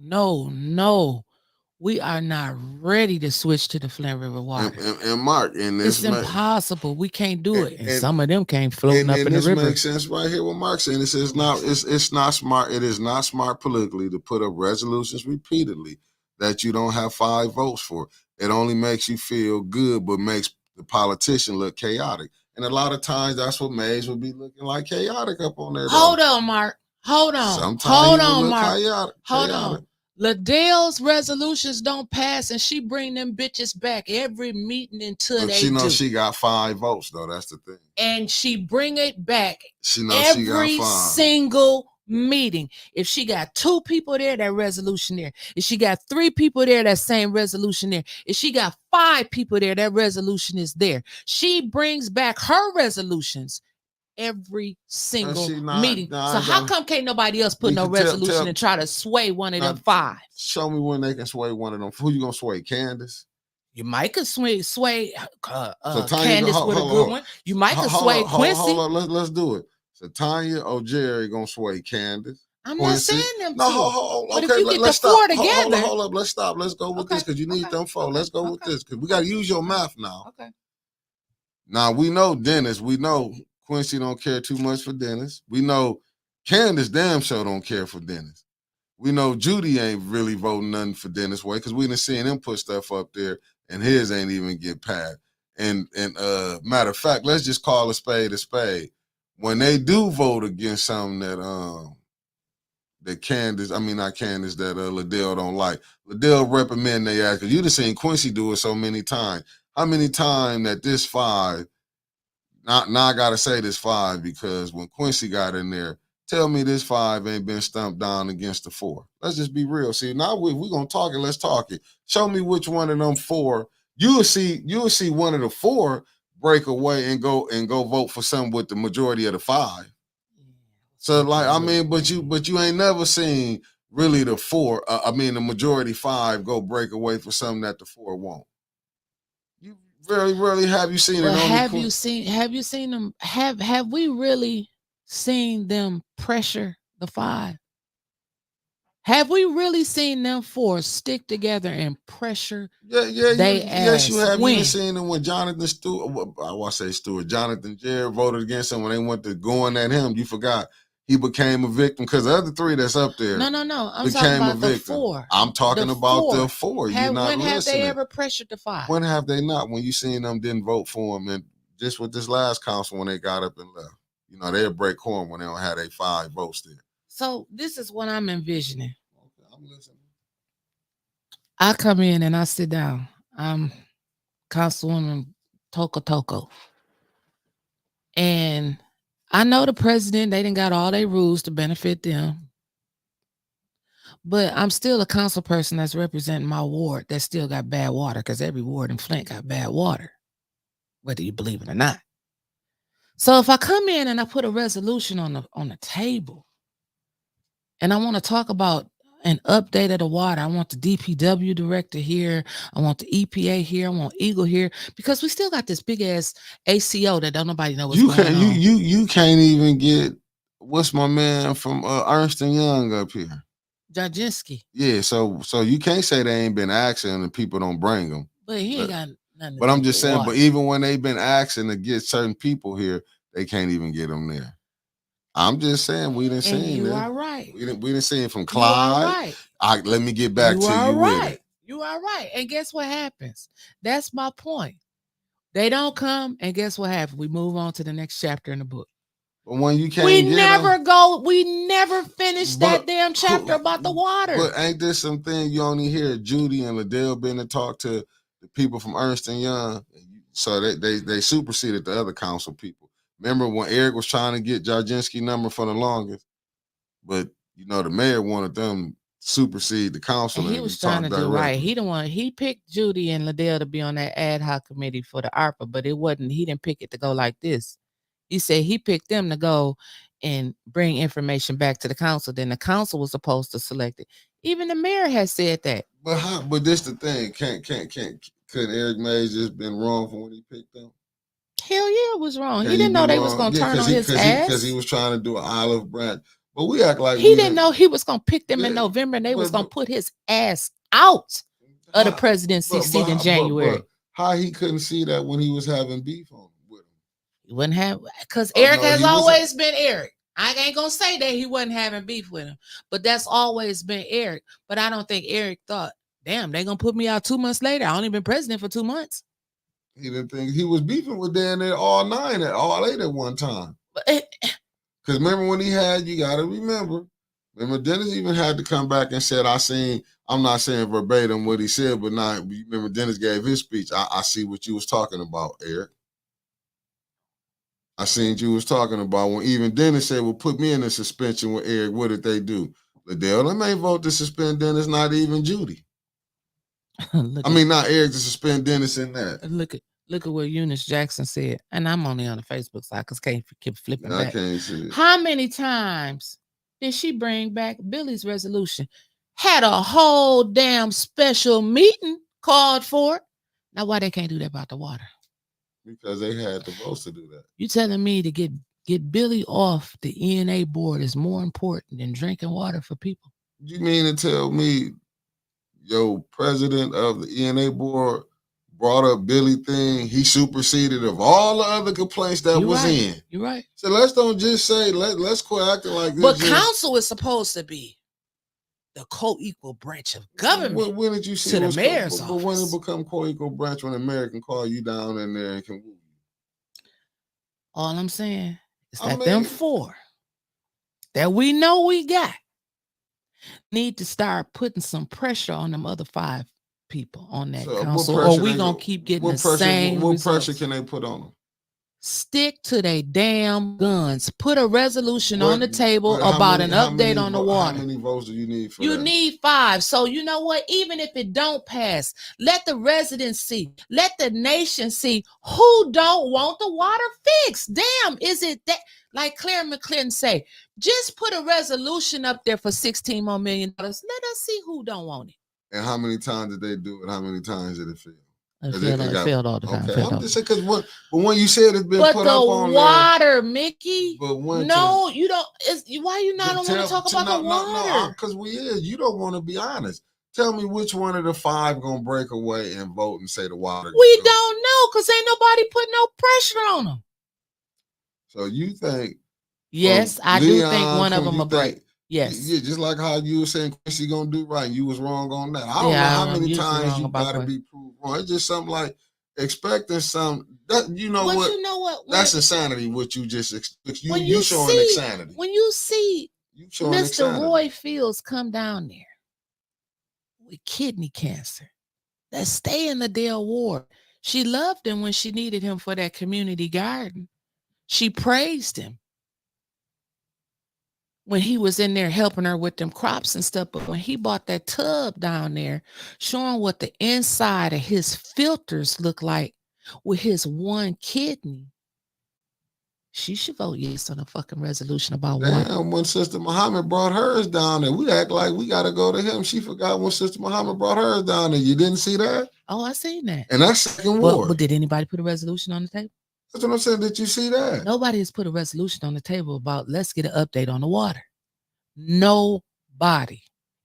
we are not ready to switch to the Flint River water. And Mark, it's impossible. We can't do it. And some of them came floating up in the river. This makes sense right here what Mark saying. It's not smart. It is not smart politically to put up resolutions repeatedly that you don't have 5 votes for. It only makes you feel good, but makes the politician look chaotic. And a lot of times that's what Mays would be looking like, chaotic up on there. Hold on, Mark. Hold on. Sometimes hold on, Mark. Hold on. Liddell's resolutions don't pass, and she bring them bitches back every meeting until they she knows she got 5 votes, though. That's the thing. And she bring it back she knows every she got 5. single meeting. If she got 2 people there, that resolution there. If she got 3 people there, that same resolution there. If she got 5 people there, that resolution is there. She brings back her resolutions every single meeting. So how come can't nobody else put no resolution and try to sway one of them 5? Show me when they can sway one of them. Who you gonna sway? Candace? You might could sway Candace with a good one. You might could sway Quincy. Hold on, let's do it. So Tanya or Jerry gonna sway Candace. I'm not saying them. No, hold but okay, if you get the 4 together. Hold up. Let's stop. Let's go with this because you need them 4. Let's go with this because we gotta use your math now. Okay. Now we know Dennis. We know Quincy don't care too much for Dennis. We know Candace damn sure don't care for Dennis. We know Judy ain't really voting nothing for Dennis way because we done seen him put stuff up there and his ain't even get passed. And matter of fact, let's just call a spade a spade. When they do vote against something that Candace, not Candace, that Liddell don't like. Liddell reprimand they ass, because you done seen Quincy do it so many times. How many times that this 5, now I gotta say this 5, because when Quincy got in there, tell me this 5 ain't been stumped down against the 4. Let's just be real. See, now we gonna talk it, let's talk it. Show me which one of them 4. You'll see one of the 4 break away and go vote for something with the majority of the 5. So but you ain't never seen really the 4, the majority 5 go break away for something that the 4 won't. You very rarely have you seen it. Have you seen them? Have we really seen them pressure the 5? Have we really seen them 4 stick together and pressure? Yes, you have. You seen them when Jonathan Jared voted against him when they went to going at him. You forgot he became a victim, because the other 3 that's up there. No. I'm talking about the 4. I'm talking about the 4. You're not listening. When have they ever pressured the 5? When have they not? When you seen them didn't vote for him, and just with this last council when they got up and left. They'll break corn when they don't have their 5 votes there. So this is what I'm envisioning. Okay, I'm listening. I come in and I sit down. I'm Councilwoman Toko. And I know the president, they done got all their rules to benefit them. But I'm still a council person that's representing my ward that still got bad water, because every ward in Flint got bad water, whether you believe it or not. So if I come in and I put a resolution on the table, and I want to talk about an update of the water, I want the DPW director here, I want the EPA here, I want Eagle here, because we still got this big ass ACO that don't nobody know what's going on. You can't even get, what's my man from Ernst & Young up here? Jajinsky. Yeah, so you can't say they ain't been asking and people don't bring them. But he ain't got nothing to But do I'm just with saying, water. but even when they've been asking to get certain people here, they can't even get them there. I'm just saying, we didn't see you it. are right. We didn't see it from Clyde. Right. Let me get back to you with it. You are right. And guess what happens? That's my point. They don't come, and guess what happens? We move on to the next chapter in the book. But when you can't we never finish that damn chapter about the water. But ain't this something you only hear Judy and Liddell been to talk to the people from Ernst & Young? So they superseded the other council people. Remember when Eric was trying to get Jajinsky number for the longest? But, the mayor wanted them supersede the council. And he was trying to do right. He picked Judy and Liddell to be on that ad hoc committee for the ARPA, but he didn't pick it to go like this. He said he picked them to go and bring information back to the council. Then the council was supposed to select it. Even the mayor has said that. But this the thing. Could Eric Mays just been wrong for when he picked them? Hell yeah, it was wrong. He didn't know they was going to turn on his ass. Because he was trying to do an olive branch. But we act like he didn't know he was going to pick them in November, and they was going to put his ass out of the presidency seat in January. But how he couldn't see that when he was having beef on with him? He wouldn't have, because Eric has always been Eric. I ain't going to say that he wasn't having beef with him, but that's always been Eric. But I don't think Eric thought, damn, they going to put me out 2 months later. I only been president for 2 months. He didn't think he was beefing with Dan there all 8 at one time. Because remember when he had, you got to remember Dennis even had to come back and said, I'm not saying verbatim what he said, but now remember Dennis gave his speech. I see what you was talking about, Eric. I seen you was talking about when even Dennis said, well, put me in a suspension with Eric. What did they do? Liddell, they may vote to suspend Dennis, not even Judy. Not Eric to suspend Dennis in that. Look at what Eunice Jackson said. And I'm only on the Facebook side because can't keep flipping back. I can't see it. How many times did she bring back Billy's resolution? Had a whole damn special meeting called for it. Now why they can't do that about the water? Because they had the votes to do that. You telling me to get Billy off the ENA board is more important than drinking water for people? You mean to tell me your president of the ENA board brought up Billy thing, he superseded of all the other complaints that was in? You're right. So let's don't just say, let's quit acting like this. But council is supposed to be the co-equal branch of government. When did you see to the mayor's office? But when it become co-equal branch, when the mayor can call you down in there and can move you? All I'm saying is that them 4 that we know we got need to start putting some pressure on them other 5 people on that So council, or we gonna keep getting the same what results. pressure can they put on them? Stick to their damn guns. Put a resolution on the table about an update on the water. How many votes do you need for you that? need 5. So you know what? Even if it don't pass, let the residents see, let the nation see who don't want the water fixed. Damn, is it that? Like Claire McClinton say, just put a resolution up there for $16 more million. Let us see who don't want it. And how many times did they do it? How many times did it fail? It failed all the time. Okay, I'm just saying because but when you said it's been put up on water, there, Mickey. But no, you don't. Why you not don't want to talk about the water? Because you don't want to be honest. Tell me which one of the 5 gonna break away and vote and say the water. We don't know because ain't nobody putting no pressure on them. So you think? Yes, I do think one of them will break. Yes. Yeah, just like how you were saying Quincy gonna do right, and you was wrong on that. I don't know how many times you gotta be proved wrong. It's just something like expecting some that you know what? That's insanity. What you just you showing insanity. When you see Mr. Roy Fields come down there with kidney cancer, that stay in the Dale Ward. She loved him when she needed him for that community garden. She praised him when he was in there helping her with them crops and stuff. But when he bought that tub down there, showing what the inside of his filters look like with his one kidney, she should vote yes on a fucking resolution about water. Damn, when Sister Muhammad brought hers down there, we act like we got to go to him. She forgot when Sister Muhammad brought hers down there. You didn't see that? Oh, I seen that. And that's second ward. But did anybody put a resolution on the table? That's what I'm saying. Did you see that? Nobody has put a resolution on the table about let's get an update on the water. Nobody.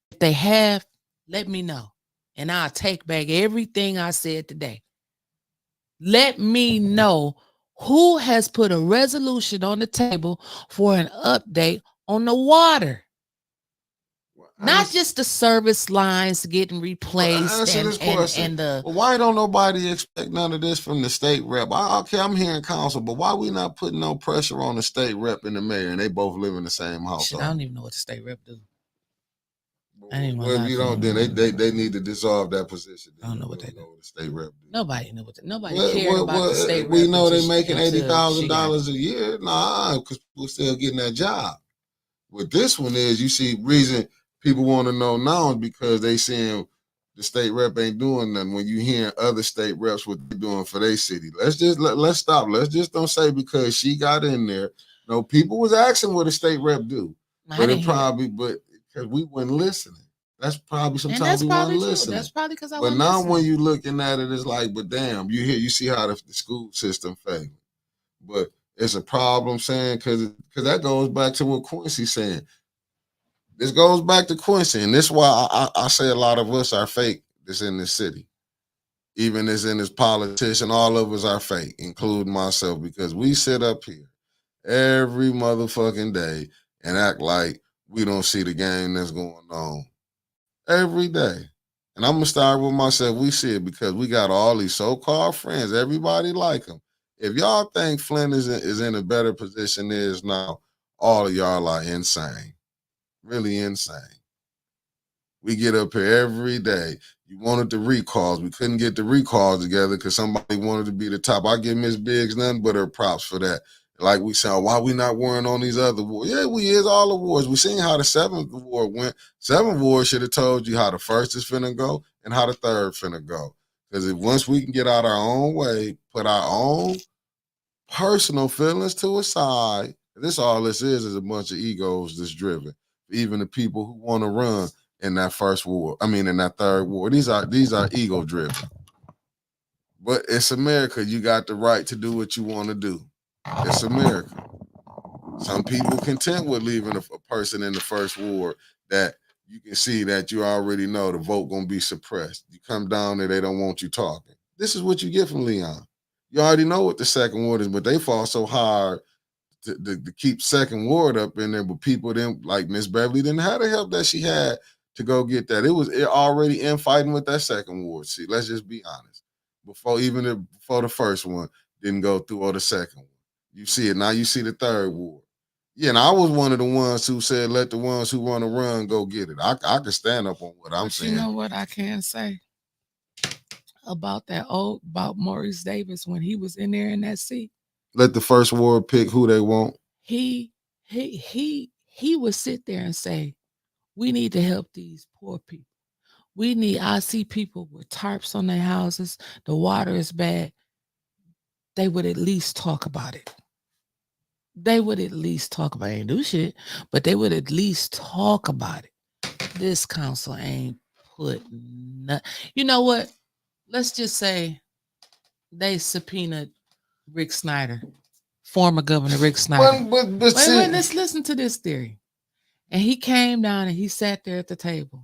If they have, let me know. And I'll take back everything I said today. Let me know who has put a resolution on the table for an update on the water. Not just the service lines getting replaced and the. Well, why don't nobody expect none of this from the state rep? Okay, I'm here in council, but why we not putting no pressure on the state rep and the mayor, and they both live in the same household? I don't even know what the state rep do. Well, if you don't, then they need to dissolve that position. I don't know what they do. What the state rep do. Nobody know what. Nobody cares about the state rep. We know they're making $80,000 a year. Nah, because people still getting that job. What this one is, you see, reason people want to know now is because they seeing the state rep ain't doing nothing. When you hearing other state reps what they're doing for their city, let's stop. Let's just don't say because she got in there. No, people was asking what a state rep do, but because we weren't listening. That's probably sometimes we weren't listening. That's probably because I wasn't listening. But now when you looking at it, it's like, but damn, you see how the school system failed. But it's a problem saying because that goes back to what Quincy's saying. This goes back to Quincy, and this is why I say a lot of us are fake that's in this city. Even as in this politician, all of us are fake, including myself, because we sit up here every motherfucking day and act like we don't see the game that's going on every day. And I'm going to start with myself. We see it because we got all these so-called friends. Everybody like them. If y'all think Flint is in a better position than it is now, all of y'all are insane. Really insane. We get up here every day. You wanted the recalls. We couldn't get the recalls together because somebody wanted to be the top. I give Miss Biggs nothing but her props for that. Like we said, why we not worrying on these other awards? Yeah, we is all awards. We seen how the 7th award went. 7th award should have told you how the 1st is finna go and how the 3rd finna go. Because if once we can get out our own way, put our own personal feelings to a side, all this is a bunch of egos that's driven. Even the people who want to run in that 1st ward, in that 3rd ward, these are ego driven. But it's America. You got the right to do what you want to do. It's America. Some people content with leaving a person in the 1st ward that you can see that you already know the vote gonna be suppressed. You come down there, they don't want you talking. This is what you get from Leon. You already know what the 2nd ward is, but they fall so hard to keep 2nd ward up in there. But people didn't, like Miss Beverly, didn't have the help that she had to go get that. It was already infighting with that 2nd ward. See, let's just be honest. Before the 1st one didn't go through or the 2nd one. You see it now. You see the 3rd ward. Yeah, and I was one of the ones who said, let the ones who want to run go get it. I can stand up on what I'm saying. You know what I can say about about Maurice Davis when he was in there in that seat? Let the first ward pick who they want. He would sit there and say, we need to help these poor people. I see people with tarps on their houses. The water is bad. They would at least talk about it. They would at least talk about it. Ain't do shit, but they would at least talk about it. This council ain't put you know what? Let's just say they subpoenaed Rick Snyder, former Governor Rick Snyder. But wait, let's listen to this theory. And he came down and he sat there at the table.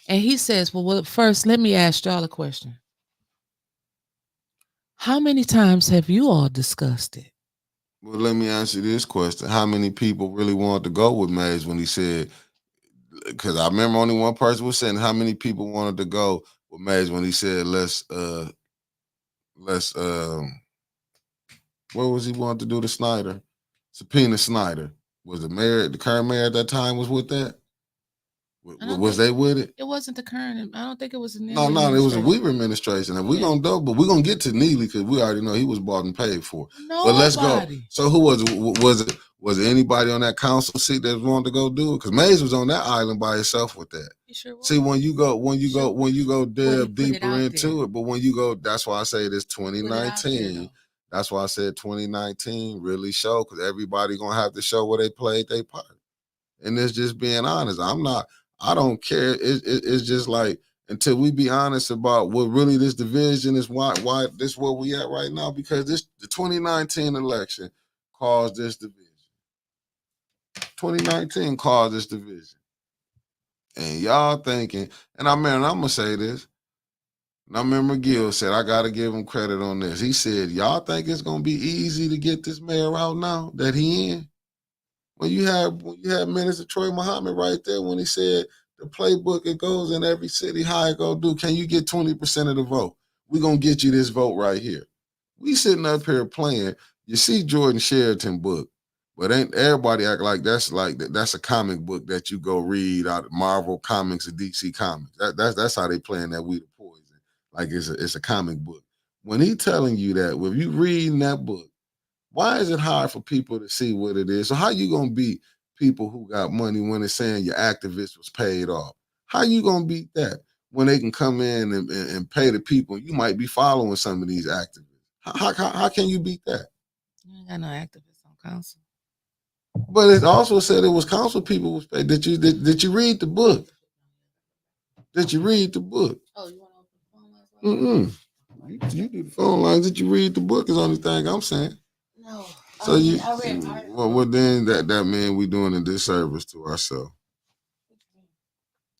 And he says, well, first, let me ask y'all a question. How many times have you all discussed it? Well, let me ask you this question. How many people really wanted to go with Mays when he said, because I remember only one person was saying, how many people wanted to go with Mays when he said, let's what was he wanting to do to Snyder? Subpoena Snyder. Was the current mayor at that time was with that? Was they with it? It wasn't the current. I don't think it was the No, it was a Weaver administration. And we're gonna do, but we're gonna get to Neely because we already know he was bought and paid for. Nobody. But let's go. So who was it? Was it anybody on that council seat that wanted to go do it? Because Mays was on that island by himself with that. Sure was. See, when you go delve deeper into it, but when you go, that's why I say it's 2019. That's why I said 2019 really showed, because everybody gonna have to show where they played their part. And it's just being honest. I don't care. It's just like, until we be honest about what really this division is, why this where we at right now, because the 2019 election caused this division. 2019 caused this division. And y'all thinking, and I'm gonna say this. And I remember Gil said, I gotta give him credit on this. He said, y'all think it's gonna be easy to get this mayor out now that he in? When you have Minister Troy Muhammad right there, when he said the playbook, it goes in every city, how it gonna do? Can you get 20% of the vote? We're gonna get you this vote right here. We sitting up here playing. You see Jordan Sheraton book, but ain't everybody act like that's a comic book that you go read out of Marvel Comics or DC Comics. That's how they playing that We the Poison. Like it's a comic book. When he telling you that, if you reading that book, why is it hard for people to see what it is? So how you gonna beat people who got money when it's saying your activist was paid off? How you gonna beat that when they can come in and pay the people? You might be following some of these activists. How can you beat that? You ain't got no activists on council. But it also said it was council people was paid. Did you read the book? Did you read the book? Oh, you want to open the phone lines? You do the phone lines. Did you read the book? Is the only thing I'm saying. No. So I read. Well, then that means we doing a disservice to ourselves.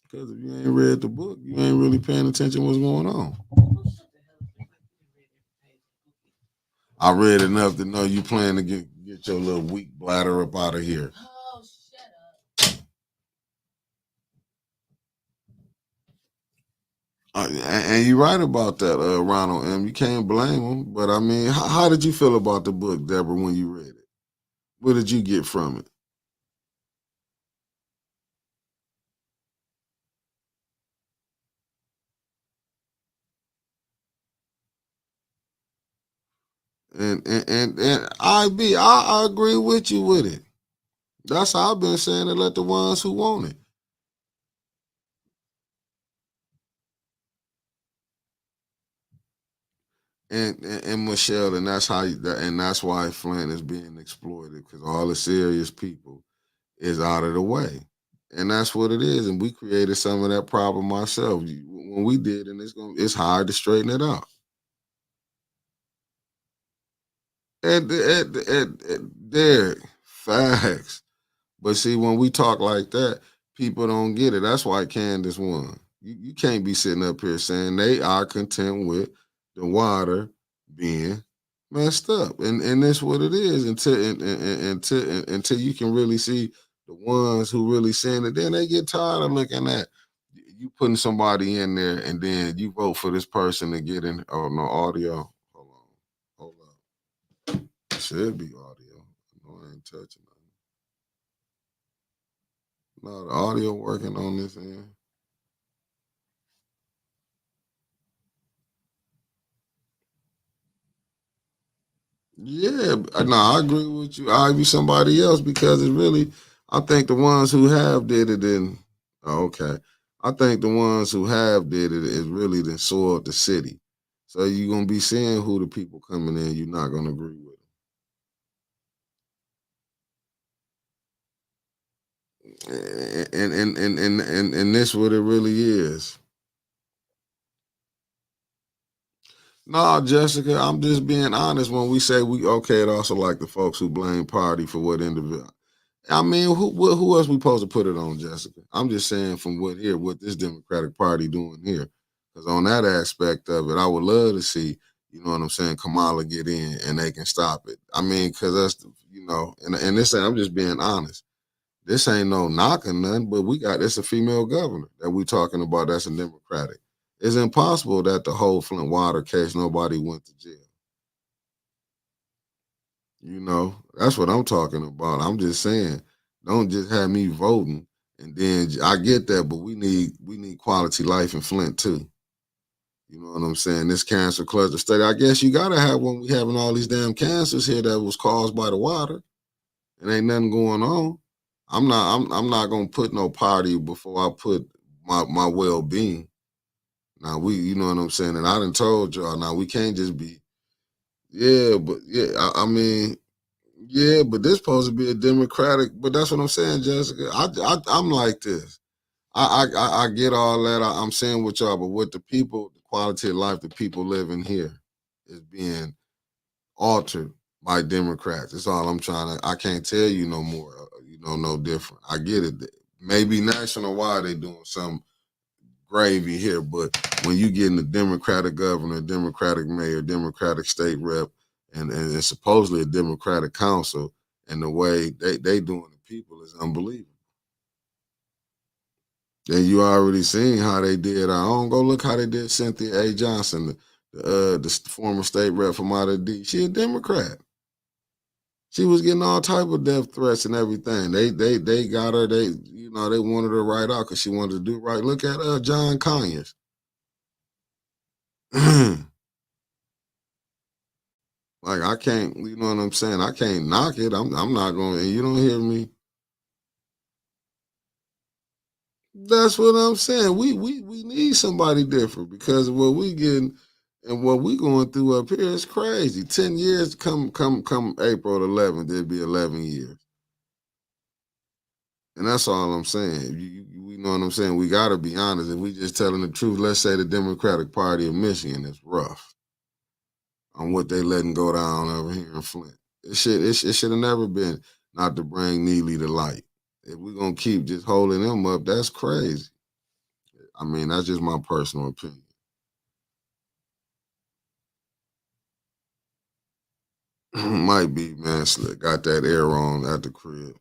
Because if you ain't read the book, you ain't really paying attention to what's going on. I read enough to know you plan to get your little weak bladder up out of here. Oh, shut up. And you're right about that, Ronald M. You can't blame him. But I mean, how did you feel about the book, Deborah, when you read it? What did you get from it? And I agree with you with it. That's how I've been saying it. Let the ones who want it. And Michelle, and that's that's why Flint is being exploited, because all the serious people is out of the way, and that's what it is. And we created some of that problem ourselves when we did, and it's hard to straighten it out. And Derek, facts. But see, when we talk like that, people don't get it. That's why Candace won. You can't be sitting up here saying they are content with the water being messed up, and that's what it is. Until you can really see the ones who really saying it, then they get tired of looking at you putting somebody in there, and then you vote for this person to get in. Oh no, audio. Hold up. It should be audio. No, I ain't touching nothing. No, the audio working on this end. Yeah, no, I agree with you. I'll be somebody else because it's really, I think the ones who have did it in, oh, okay. I think the ones who have did it is really the soiled the city. So you're gonna be seeing who the people coming in. You're not gonna agree with them, and this what it really is. No, Jessica, I'm just being honest. When we say we okay, it also like the folks who blame party for what individual. I mean, who else we supposed to put it on, Jessica? I'm just saying from what this Democratic Party doing here. Because on that aspect of it, I would love to see, you know what I'm saying, Kamala get in and they can stop it. I mean, because that's, and this, I'm just being honest. This ain't no knocking nothing, but it's a female governor that we talking about that's a Democratic. It's impossible that the whole Flint water case, nobody went to jail. That's what I'm talking about. I'm just saying, don't just have me voting, and then I get that, but we need quality life in Flint too. You know what I'm saying? This cancer cluster study. I guess you gotta have when we having all these damn cancers here that was caused by the water, and ain't nothing going on. I'm not gonna put no party before I put my well being. Now you know what I'm saying, and I done told y'all. Now we can't just be, yeah, but yeah, I mean. Yeah, but this supposed to be a democratic. But that's what I'm saying, Jessica. I'm like this. I get all that. I'm saying with y'all, but with the people, the quality of life the people living here is being altered by Democrats. That's all I'm trying to. I can't tell you no more. No different. I get it. Maybe national wide they doing some gravy here, but when you getting a Democratic governor, Democratic mayor, Democratic state rep, and supposedly a Democratic council, and the way they doing the people is unbelievable. And you already seen how they did our own. Go look how they did Cynthia A. Johnson, the former state rep from out of D. She a Democrat. She was getting all type of death threats and everything. They got her. They wanted her right out because she wanted to do right. Look at John Conyers. Like I can't, you know what I'm saying? I can't knock it. I'm not going. And you don't hear me. That's what I'm saying. We need somebody different because what we getting and what we going through up here is crazy. 10 years come April 11th, it'll be 11 years, and that's all I'm saying. You know what I'm saying? We got to be honest. If we just telling the truth, let's say the Democratic Party of Michigan is rough on what they letting go down over here in Flint. It should have never been not to bring Neely to light. If we're gonna keep just holding them up, that's crazy. I mean, that's just my personal opinion. Might be, man. Slick got that air on at the crib.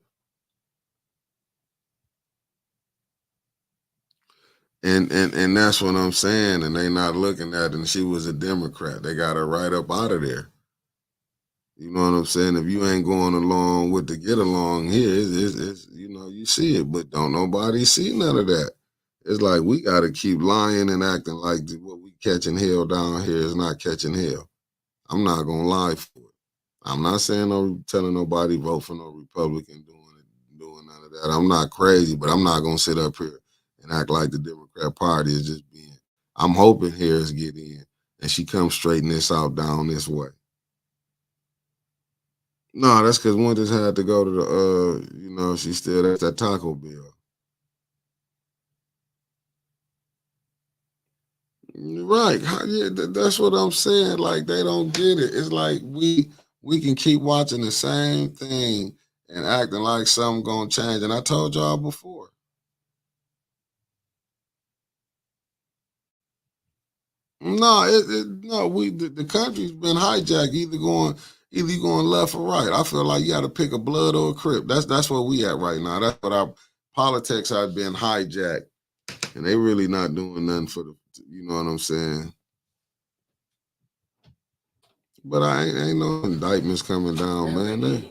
And that's what I'm saying. And they not looking at it. And she was a Democrat. They got her right up out of there. You know what I'm saying? If you ain't going along with the get along here, it's you see it, but don't nobody see none of that. It's like we got to keep lying and acting like what we catching hell down here is not catching hell. I'm not gonna lie for it. I'm not saying no telling nobody vote for no Republican doing none of that. I'm not crazy, but I'm not gonna sit up here and act like the Democrat Party is just being. I'm hoping Harris get in and she comes straighten this out down this way. No, that's because one just had to go to she's still at that Taco Bell. Right. Yeah, that's what I'm saying. Like they don't get it. It's like we can keep watching the same thing and acting like something gonna change. And I told y'all before. No, no. The country's been hijacked. Either you going left or right. I feel like you got to pick a blood or a crip. That's where we at right now. That's what our politics have been hijacked, and they really not doing nothing for the. You know what I'm saying? But I ain't no indictments coming down, man.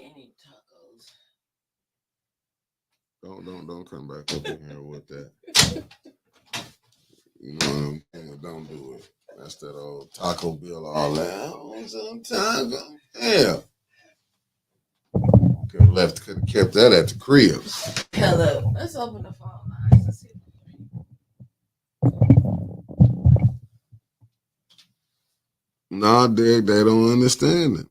Don't come back up in here with that. You know what I'm saying? Don't do it. That's that old Taco Bill all that. Oh, sometimes, hell. Could have kept that at the crib. Hello. Let's open the phone lines. Nah, Dick, they don't understand it.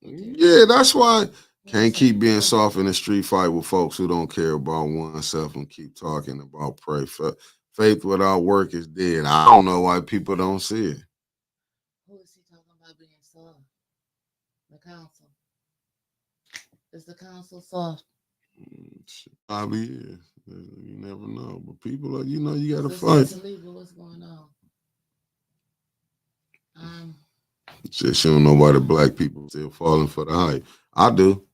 Yeah, that's why can't keep being soft in a street fight with folks who don't care about oneself and keep talking about pray. Faith without work is dead. I don't know why people don't see it. Who is he talking about being soft? The council. Is the council soft? Probably is. You never know. But people are, you got to This fight. is illegal. What's going on? Just you don't know why the black people still falling for the hype. I do.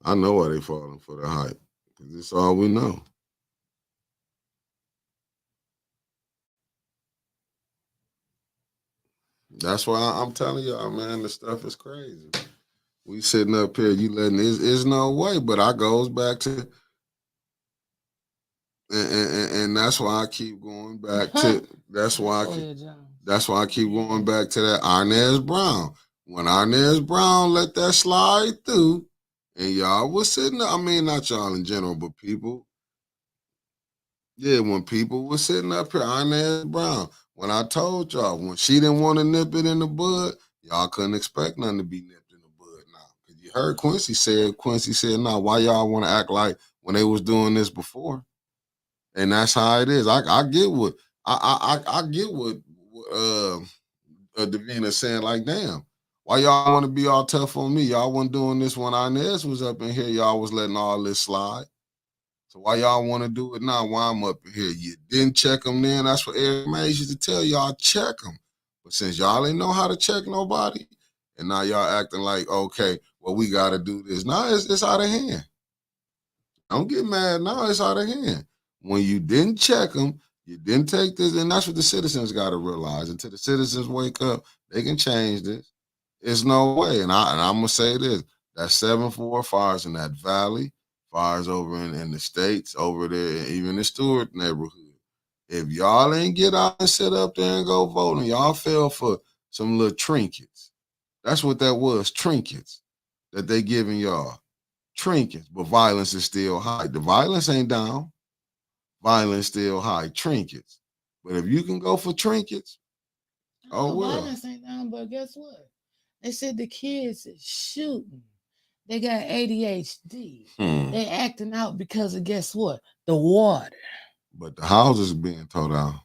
I know why they falling for the hype. Because it's all we know. That's why I'm telling y'all, man, the stuff is crazy. We sitting up here, you letting there's no way, but I goes back to and that's why I keep going back to that's why I keep going back to that Arnez Brown. When Arnez Brown let that slide through, and y'all was sitting there, I mean not y'all in general, but people. Yeah, when people were sitting up here, Arnez Brown, when I told y'all, when she didn't want to nip it in the bud, y'all couldn't expect nothing to be nipped in the bud now. Because you heard Quincy said, nah, why y'all want to act like when they was doing this before? And that's how it is. I get what I get what Davina saying, like, damn, why y'all want to be all tough on me? Y'all wasn't doing this when Inez was up in here. Y'all was letting all this slide. So why y'all want to do it now while I'm up in here? You didn't check them then. That's what Eric Mays used to tell y'all, check them. But since y'all ain't know how to check nobody, and now y'all acting like, okay, well, we got to do this. Now it's out of hand. Don't get mad. Now it's out of hand. When you didn't check them, you didn't take this, and that's what the citizens got to realize. Until the citizens wake up, they can change this. It's no way. And I'm going to say this. That 7-4 fires in that valley, fires over in the States, over there, even the Stewart neighborhood. If y'all ain't get out and sit up there and go vote, and y'all fell for some little trinkets. That's what that was, trinkets that they giving y'all. Trinkets, but violence is still high. The violence ain't down. Violence still high. Trinkets. But if you can go for trinkets, well. Violence ain't down, but guess what? They said the kids is shooting. They got ADHD. They acting out because of, guess what? The water. But the houses being tore down.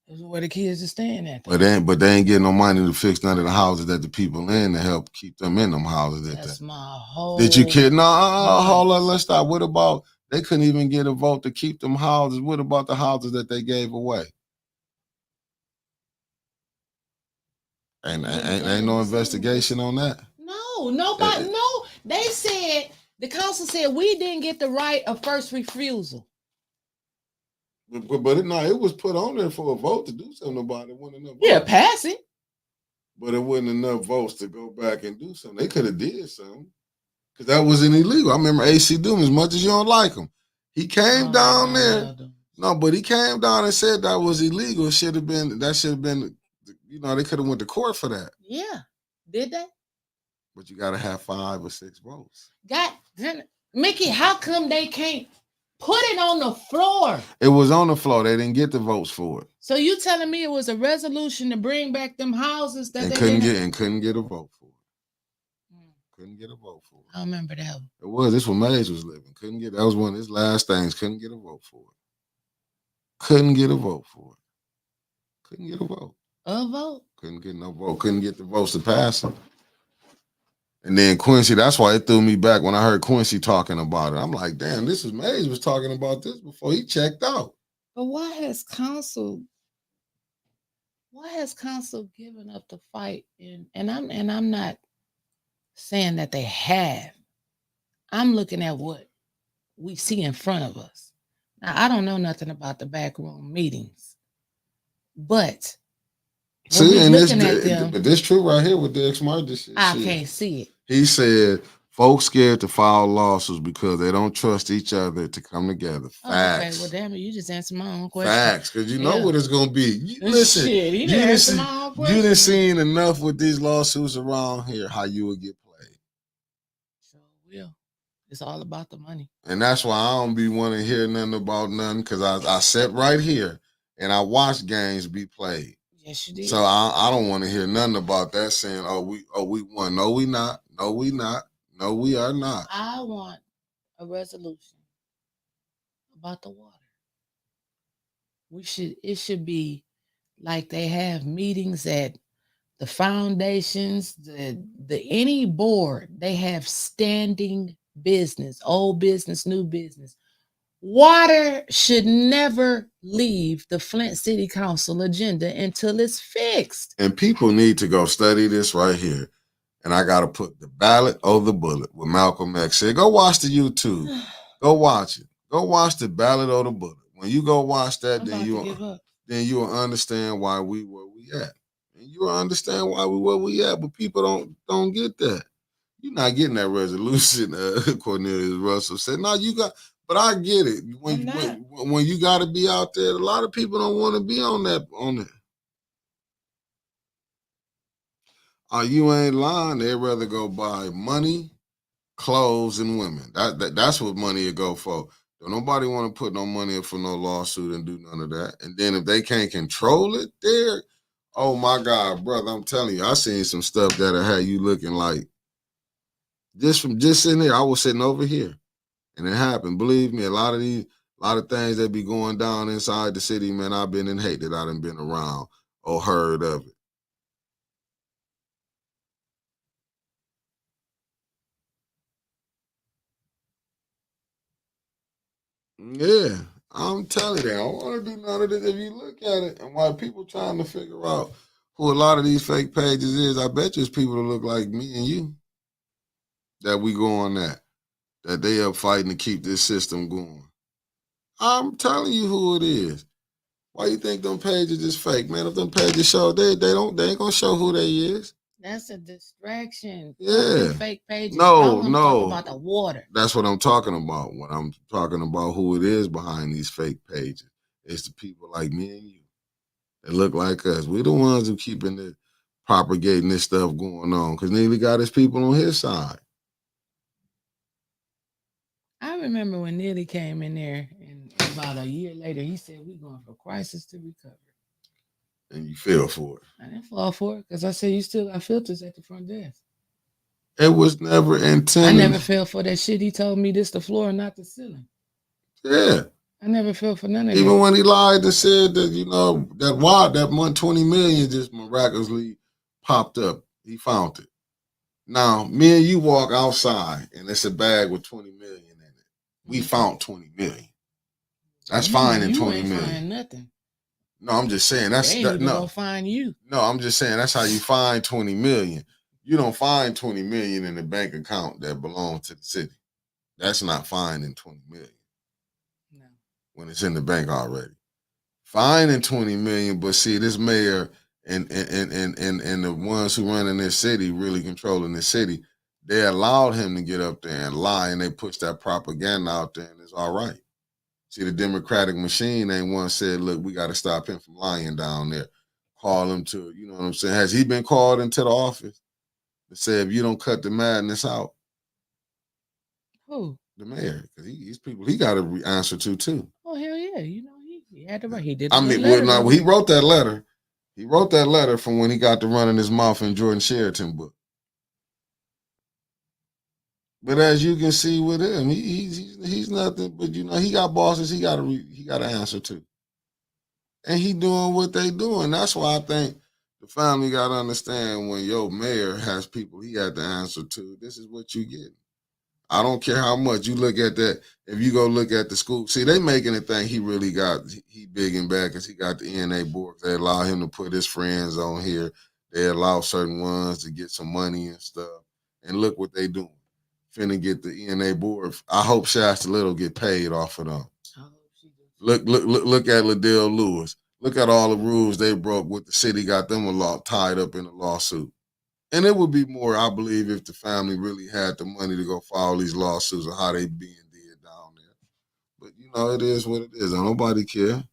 That's where the kids are staying at. But they ain't getting no money to fix none of the houses that the people in to help keep them in them houses. That's my whole. Did you kid? No, hold on, let's stop. What about they couldn't even get a vote to keep them houses? What about the houses that they gave away? Ain't no investigation on that. No, nobody. No, they said the council said we didn't get the right of first refusal. But it was put on there for a vote to do something about it. Wasn't enough votes. Yeah, pass it. But it wasn't enough votes to go back and do something. They could have did something because that wasn't illegal. I remember AC Doom, as much as you don't like him, he came down there. No, but he came down and said that was illegal. That should have been. They could have went to court for that. Yeah, did they? But you got to have 5 or 6 votes. Mickey, how come they can't put it on the floor? It was on the floor. They didn't get the votes for it. So you telling me it was a resolution to bring back them houses that couldn't get a vote for it. Couldn't get a vote for it. I remember that one. It was. This when Mays was living. That was one of his last things. Couldn't get a vote for it. Couldn't get a vote for it. Couldn't get a vote. A vote? Couldn't get no vote. Couldn't get the votes to pass it. And then Quincy, that's why it threw me back when I heard Quincy talking about it. I'm like, damn, Mays was talking about this before he checked out. But why has council given up the fight? And I'm not saying that they have. I'm looking at what we see in front of us. Now, I don't know nothing about the backroom meetings, but see, and but this true right here with Derek Smart. I can't see it. He said Folks scared to file lawsuits because they don't trust each other to come together. Facts. Okay, well, damn it, you just answered my own question. Facts, because you know what it's gonna be. Listen, Shit, he you didn't done answer my own question. you done seen enough with these lawsuits around here how you would get played. So will. It's all about the money. And that's why I don't be wanting to hear nothing about nothing, because I sat right here and I watched games be played. Yes, you did. So I don't want to hear nothing about that saying, we won. No, we not. No, we not. No, we are not. I want a resolution about the water. It should be like they have meetings at the foundations, the any board, they have standing business, old business, new business. Water should never leave the Flint City Council agenda until it's fixed. And people need to go study this right here. And I got to put the ballot over the bullet, what Malcolm X said. Go watch the YouTube. Go watch it. Go watch the ballot over the bullet. When you go watch that, then you will understand why we where we at. And you will understand why we where we at. But people don't get that. You're not getting that resolution. Cornelius Russell said, "No, you got." But I get it. When you got to be out there, a lot of people don't want to be on that. You ain't lying. They'd rather go buy money, clothes, and women. That's what money would go for. Don't nobody want to put no money up for no lawsuit and do none of that. And then if they can't control it there, oh my God, brother, I'm telling you, I seen some stuff that'll have you looking like just sitting here. I was sitting over here. And it happened. Believe me, a lot of things that be going down inside the city, man, I've been in hate that I done been around or heard of it. Yeah, I'm telling you, I don't want to do none of this. If you look at it, and why people trying to figure out who a lot of these fake pages is, I bet you it's people that look like me and you that we go on that they up fighting to keep this system going. I'm telling you who it is. Why you think them pages is fake, man? If them pages show, they ain't gonna show who they is. That's a distraction. Yeah. Fake pages. No. Talk about the water. That's what I'm talking about. When I'm talking about who it is behind these fake pages, it's the people like me and you that look like us. We're the ones who keeping propagating this stuff going on, because Neely got his people on his side. I remember when Neely came in there, and about a year later, he said, "We're going from crisis to recovery." And you fell for it. I didn't fall for it, because I said, "You still got filters at the front desk." It was never intended. I never fell for that shit. He told me this the floor, not the ceiling. Yeah. I never fell for none of that. Even when he lied and said that, that $120 million just miraculously popped up. He found it. Now, me and you walk outside and it's a bag with 20 million in it. We found 20 million. That's fine in 20 million. Find nothing. No, I'm just saying that's they ain't gonna find you. No, I'm just saying that's how you find 20 million. You don't find 20 million in a bank account that belongs to the city. That's not finding 20 million. No. When it's in the bank already. Finding 20 million, but see, this mayor and the ones who run in this city, really controlling the city, they allowed him to get up there and lie, and they pushed that propaganda out there, and it's all right. See, the Democratic machine ain't one said, look, we got to stop him from lying down there. Call him to, you know what I'm saying? Has he been called into the office to say, if you don't cut the madness out? Who? The mayor. Because these people, he got to answer to, too. Oh, hell yeah. He had to write. He did. He wrote that letter. He wrote that letter from when he got to running his mouth in Jordan Sheraton book. But as you can see with him, he's nothing but, he got bosses he got to answer to. And he doing what they doing. That's why I think the family got to understand, when your mayor has people he had to answer to, this is what you get. I don't care how much you look at that. If you go look at the school, see, they making it think he big and bad because he got the ENA board. They allow him to put his friends on here. They allow certain ones to get some money and stuff. And look what they doing. Finna get the ENA board. I hope Shasta Little get paid off of them. Look at Liddell Lewis. Look at all the rules they broke with the city, got them tied up in a lawsuit. And it would be more, I believe, if the family really had the money to go file these lawsuits of how they being did down there. But you know, it is what it is. Don't nobody care.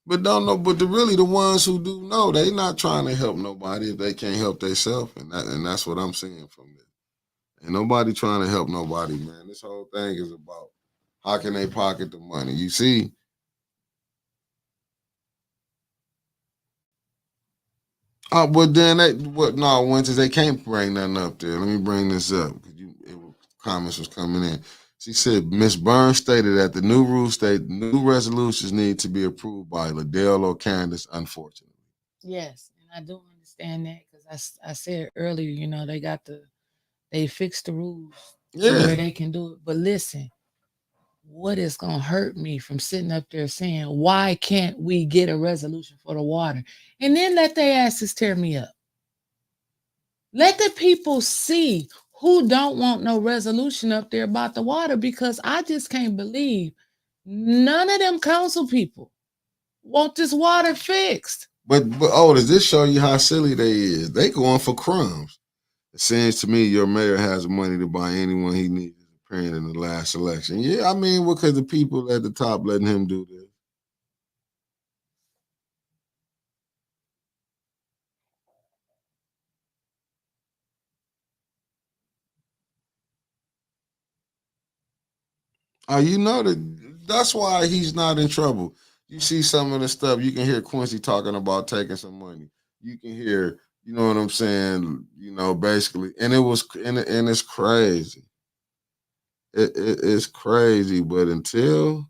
But don't know. But really, the ones who do know, they not trying to help nobody if they can't help themselves, and that's what I'm seeing from this. Ain't nobody trying to help nobody, man. This whole thing is about how can they pocket the money. You see. Oh, but then Winters, they can't bring nothing up there. Let me bring this up. Comments was coming in. She said, Ms. Burns stated that the new rules state new resolutions need to be approved by Liddell or Candace, unfortunately. Yes, and I do understand that because I said earlier, you know, they fixed the rules to where they can do it. But listen, what is gonna hurt me from sitting up there saying, why can't we get a resolution for the water? And then let their asses tear me up. Let the people see who don't want no resolution up there about the water, because I just can't believe none of them council people want this water fixed. But does this show you how silly they is? They going for crumbs. It seems to me your mayor has money to buy anyone he needs appearing in the last election. Yeah, I mean, because the people at the top letting him do this. You know that's why he's not in trouble. You see some of the stuff, you can hear Quincy talking about taking some money. You can hear, you know what I'm saying, you know, basically, and it's crazy. It's crazy, but until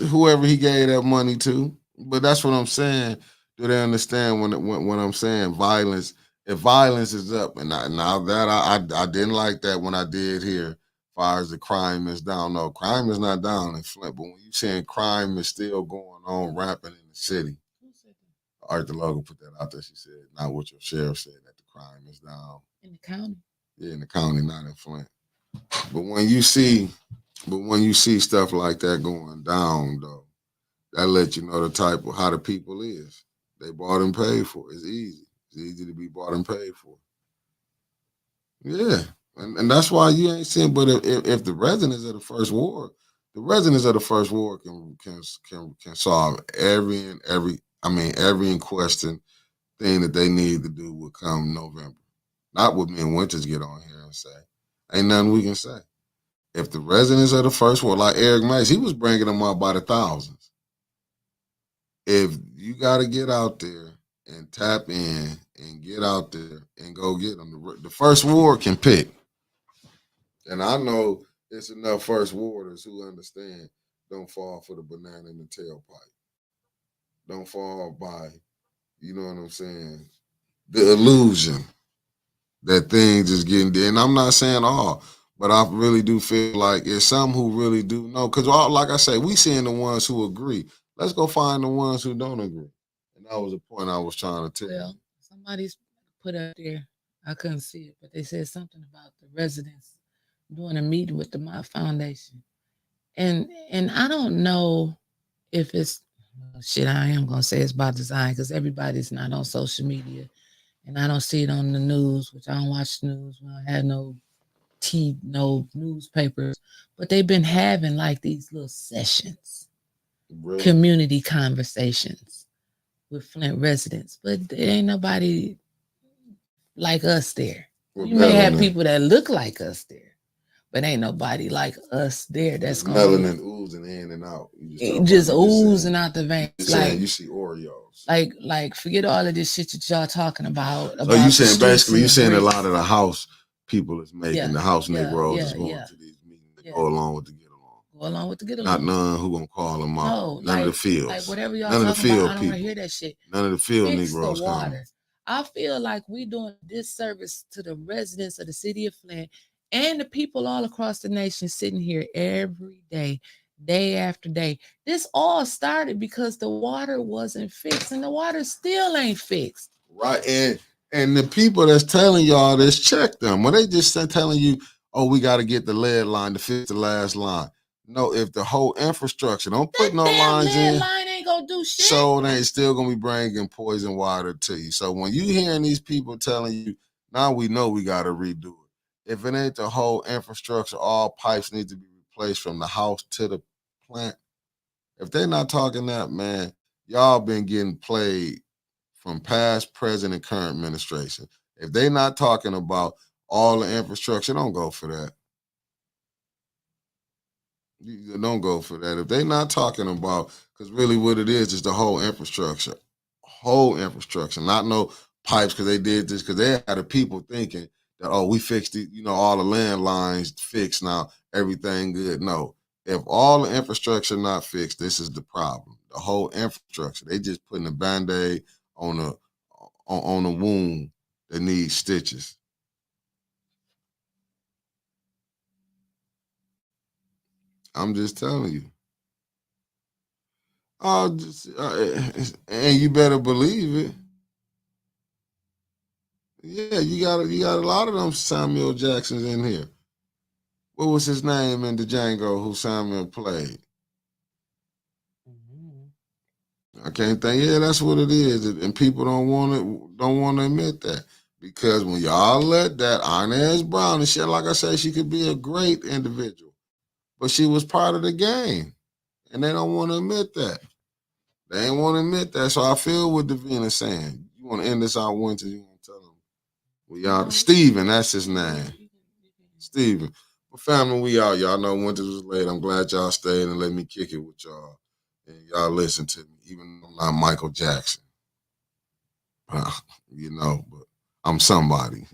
whoever he gave that money to, but that's what I'm saying. Do they understand when I'm saying violence? If violence is up, and now that I didn't like that when I did here, as far as the crime is down. No, crime is not down in Flint, but when you saying crime is still going on rampant in the city, Arthur Logan put that out there. She said, not what your sheriff said, that the crime is down in the county. Yeah, in the county, not in Flint. But when you see stuff like that going down, though, that lets you know the type of how the people is. They bought and paid for. It's easy. It's easy to be bought and paid for. Yeah, and that's why you ain't seeing. But if the residents of the first ward, can solve every in question thing that they need to do will come November. Not what me and Winters get on here and say. Ain't nothing we can say. If the residents of the first ward, like Eric Mays, he was bringing them up by the thousands. If you got to get out there and tap in and get out there and go get them, the first ward can pick. And I know it's enough first warders who understand don't fall for the banana in the tailpipe. Don't fall by, you know what I'm saying, the illusion that things is getting there. And I'm not saying all, but I really do feel like it's some who really do know. Because like I say, we seeing the ones who agree. Let's go find the ones who don't agree. And that was the point I was trying to tell you. Well, somebody's put up there, I couldn't see it, but they said something about the residents doing a meeting with the My Foundation. And I don't know if it's shit, I am gonna say it's by design because everybody's not on social media and I don't see it on the news, which I don't watch the news. We don't have no no newspapers, but they've been having like these little sessions, really? Community conversations with Flint residents, but there ain't nobody like us there. You may have people that look like us there, but ain't nobody like us there. That's going melanin oozing in and out. Just oozing out the veins. Like you see Oreos. Like forget all of this shit that y'all talking about. So you saying basically you saying a lot of the house people is making the house Negroes is going to these meetings to go along with the get along. Go along with the get along. Not none who gonna call them out. No, none of the fields. Like whatever y'all talking about, I don't want to hear that shit. None of the field Fix Negroes the water. I feel like we doing disservice to the residents of the city of Flint and the people all across the nation sitting here every day, day after day. This all started because the water wasn't fixed, and the water still ain't fixed. Right, and the people that's telling y'all this, check them. When they just telling you, oh, we got to get the lead line to fix the last line. No, if the whole infrastructure, don't put no lines in. Line ain't gonna do shit. So they still gonna be bringing poison water to you. So when you hearing these people telling you, now we know we gotta redo it. If it ain't the whole infrastructure, all pipes need to be replaced from the house to the plant. If they're not talking that, man, y'all been getting played from past, present, and current administration. If they not talking about all the infrastructure, don't go for that. You don't go for that. If they not talking about, because really what it is the whole infrastructure, not no pipes because they did this, because they had the people thinking that, oh, we fixed it, all the landlines fixed now, everything good. No, if all the infrastructure not fixed, this is the problem. The whole infrastructure, they just putting a Band-Aid on a wound that needs stitches. I'm just telling you. And you better believe it. Yeah, you got a lot of them Samuel Jacksons in here. What was his name in the Django who Samuel played? I can't think. Yeah, that's what it is, and people don't want to admit that, because when y'all let that Inez Brown, and shit, like I said, she could be a great individual, but she was part of the game, and they don't want to admit that. They ain't want to admit that. So I feel what Davina saying. You want to end this out winter? You want to tell them we out? Steven, that's his name. Steven. But family, we out. Y'all know winter was late. I'm glad y'all stayed and let me kick it with y'all. And y'all listen to me, even though I'm not Michael Jackson. But I'm somebody.